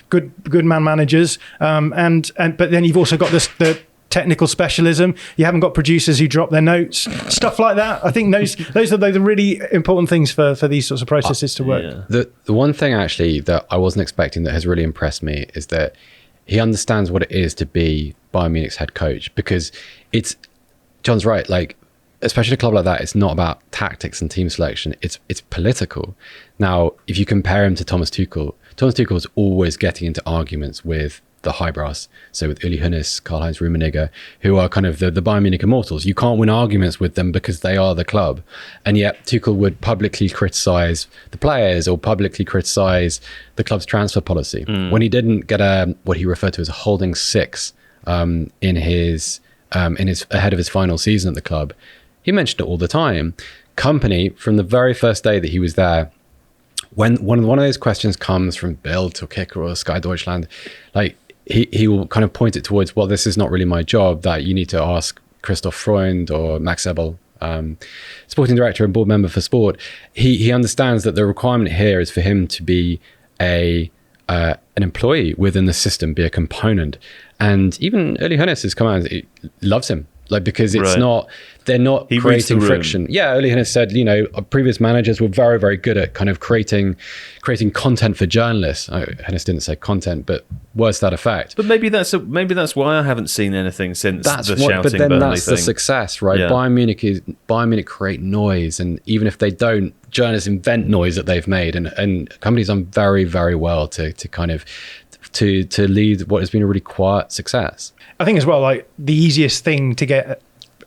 good man managers, but then you've also got the technical specialism. You haven't got producers who drop their notes, stuff like that. I think those are the really important things for these sorts of processes to work. Yeah. The one thing actually that I wasn't expecting that has really impressed me is that he understands what it is to be Bayern Munich's head coach, because John's right, like, especially a club like that, it's not about tactics and team selection, it's political. Now, if you compare him to Thomas Tuchel is always getting into arguments with the high brass, so with Uli Hoeneß, Karl-Heinz Rummenigge, who are kind of the Bayern Munich immortals. You can't win arguments with them because they are the club. And yet Tuchel would publicly criticise the players or publicly criticise the club's transfer policy. When he didn't get what he referred to as a holding six in his ahead of his final season at the club, he mentioned it all the time. Kompany, from the very first day that he was there, when one of those questions comes from Bild or Kicker or Sky Deutschland, like, he will kind of point it towards, well, this is not really my job, that you need to ask Christoph Freund or Max Ebel, sporting director and board member for sport. He understands that the requirement here is for him to be an employee within the system, be a component. And even Uli Hoeneß has come out and loves him, like, because it's they're not creating friction. Yeah, Uli Hoeneß said, previous managers were very, very good at kind of creating content for journalists. Hoeneß didn't say content, but words to that effect. But maybe that's why I haven't seen anything since the shouting but then Burnley that's thing. the success, right? Yeah. Bayern Munich create noise, and even if they don't, journalists invent noise that they've made, and companies done very, very well to kind of to lead what has been a really quiet success. I think as well, like, the easiest thing to get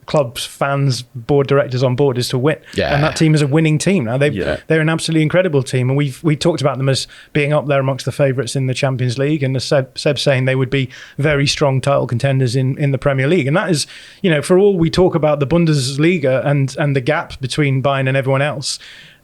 clubs, fans, board directors on board is to win. Yeah. And that team is a winning team now. They're an absolutely incredible team, and we talked about them as being up there amongst the favourites in the Champions League, and as Seb saying they would be very strong title contenders in the Premier League. And that is, for all we talk about the Bundesliga and the gap between Bayern and everyone else,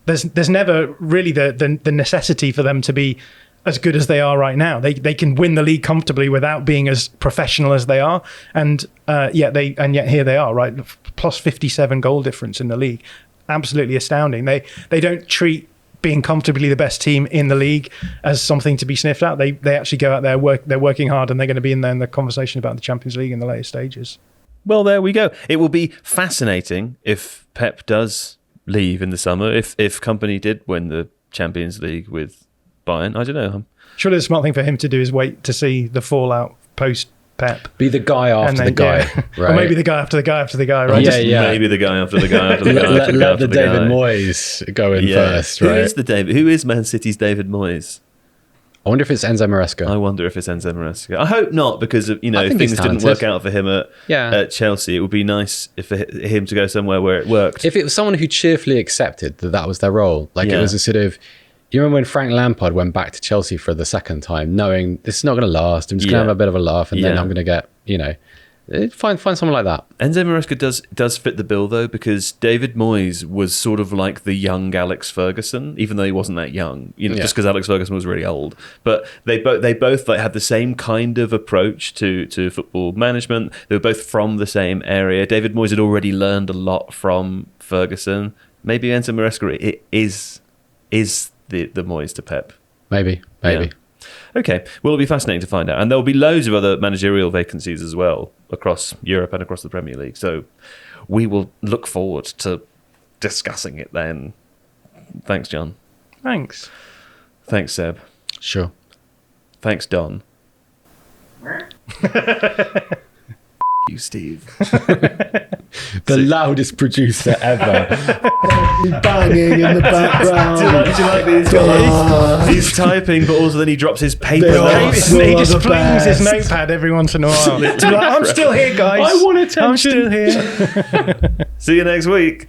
there's never really the necessity for them to be as good as they are right now. They can win the league comfortably without being as professional as they are, and yet here they are, right? Plus 57 goal difference in the league, absolutely astounding. They don't treat being comfortably the best team in the league as something to be sniffed at. They actually go out there, they're working hard, and they're going to be in there in the conversation about the Champions League in the later stages. Well, there we go. It will be fascinating if Pep does leave in the summer. If Kompany did win the Champions League with Bayern, I don't know. Surely the smart thing for him to do is wait to see the fallout post Pep. Be the guy after the guy, right? Or maybe the guy after the guy after the guy, right? Maybe the guy after the guy after the guy after the guy Let after the the guy. David Moyes go in first, right? Who is Man City's David Moyes? I wonder if it's Enzo Maresca. I wonder if it's Enzo Maresca. I hope not, because of, I think things he's didn't talented. work out for him at Chelsea. It would be nice for him to go somewhere where it worked. If it was someone who cheerfully accepted that was their role, like, it was a sort of, you remember when Frank Lampard went back to Chelsea for the second time, knowing this is not going to last, I'm just going to have a bit of a laugh, and then I'm going to get, find someone like that. Enzo Maresca does fit the bill, though, because David Moyes was sort of like the young Alex Ferguson, even though he wasn't that young, just because Alex Ferguson was really old. But they both like had the same kind of approach to football management. They were both from the same area. David Moyes had already learned a lot from Ferguson. Maybe Enzo Maresca is the Moyes to Pep. Maybe. Yeah. Okay, well, it'll be fascinating to find out. And there'll be loads of other managerial vacancies as well across Europe and across the Premier League. So we will look forward to discussing it then. Thanks, John. Thanks, Seb. Sure. Thanks, Don. You, Steve. The loudest producer ever. Banging in the background. Do you like these guys? He's typing, but also then he drops his paper. He just flings his notepad every once in a while. To be like, I'm still here, guys. I want attention. I'm still here. See you next week.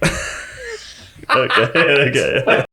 Okay.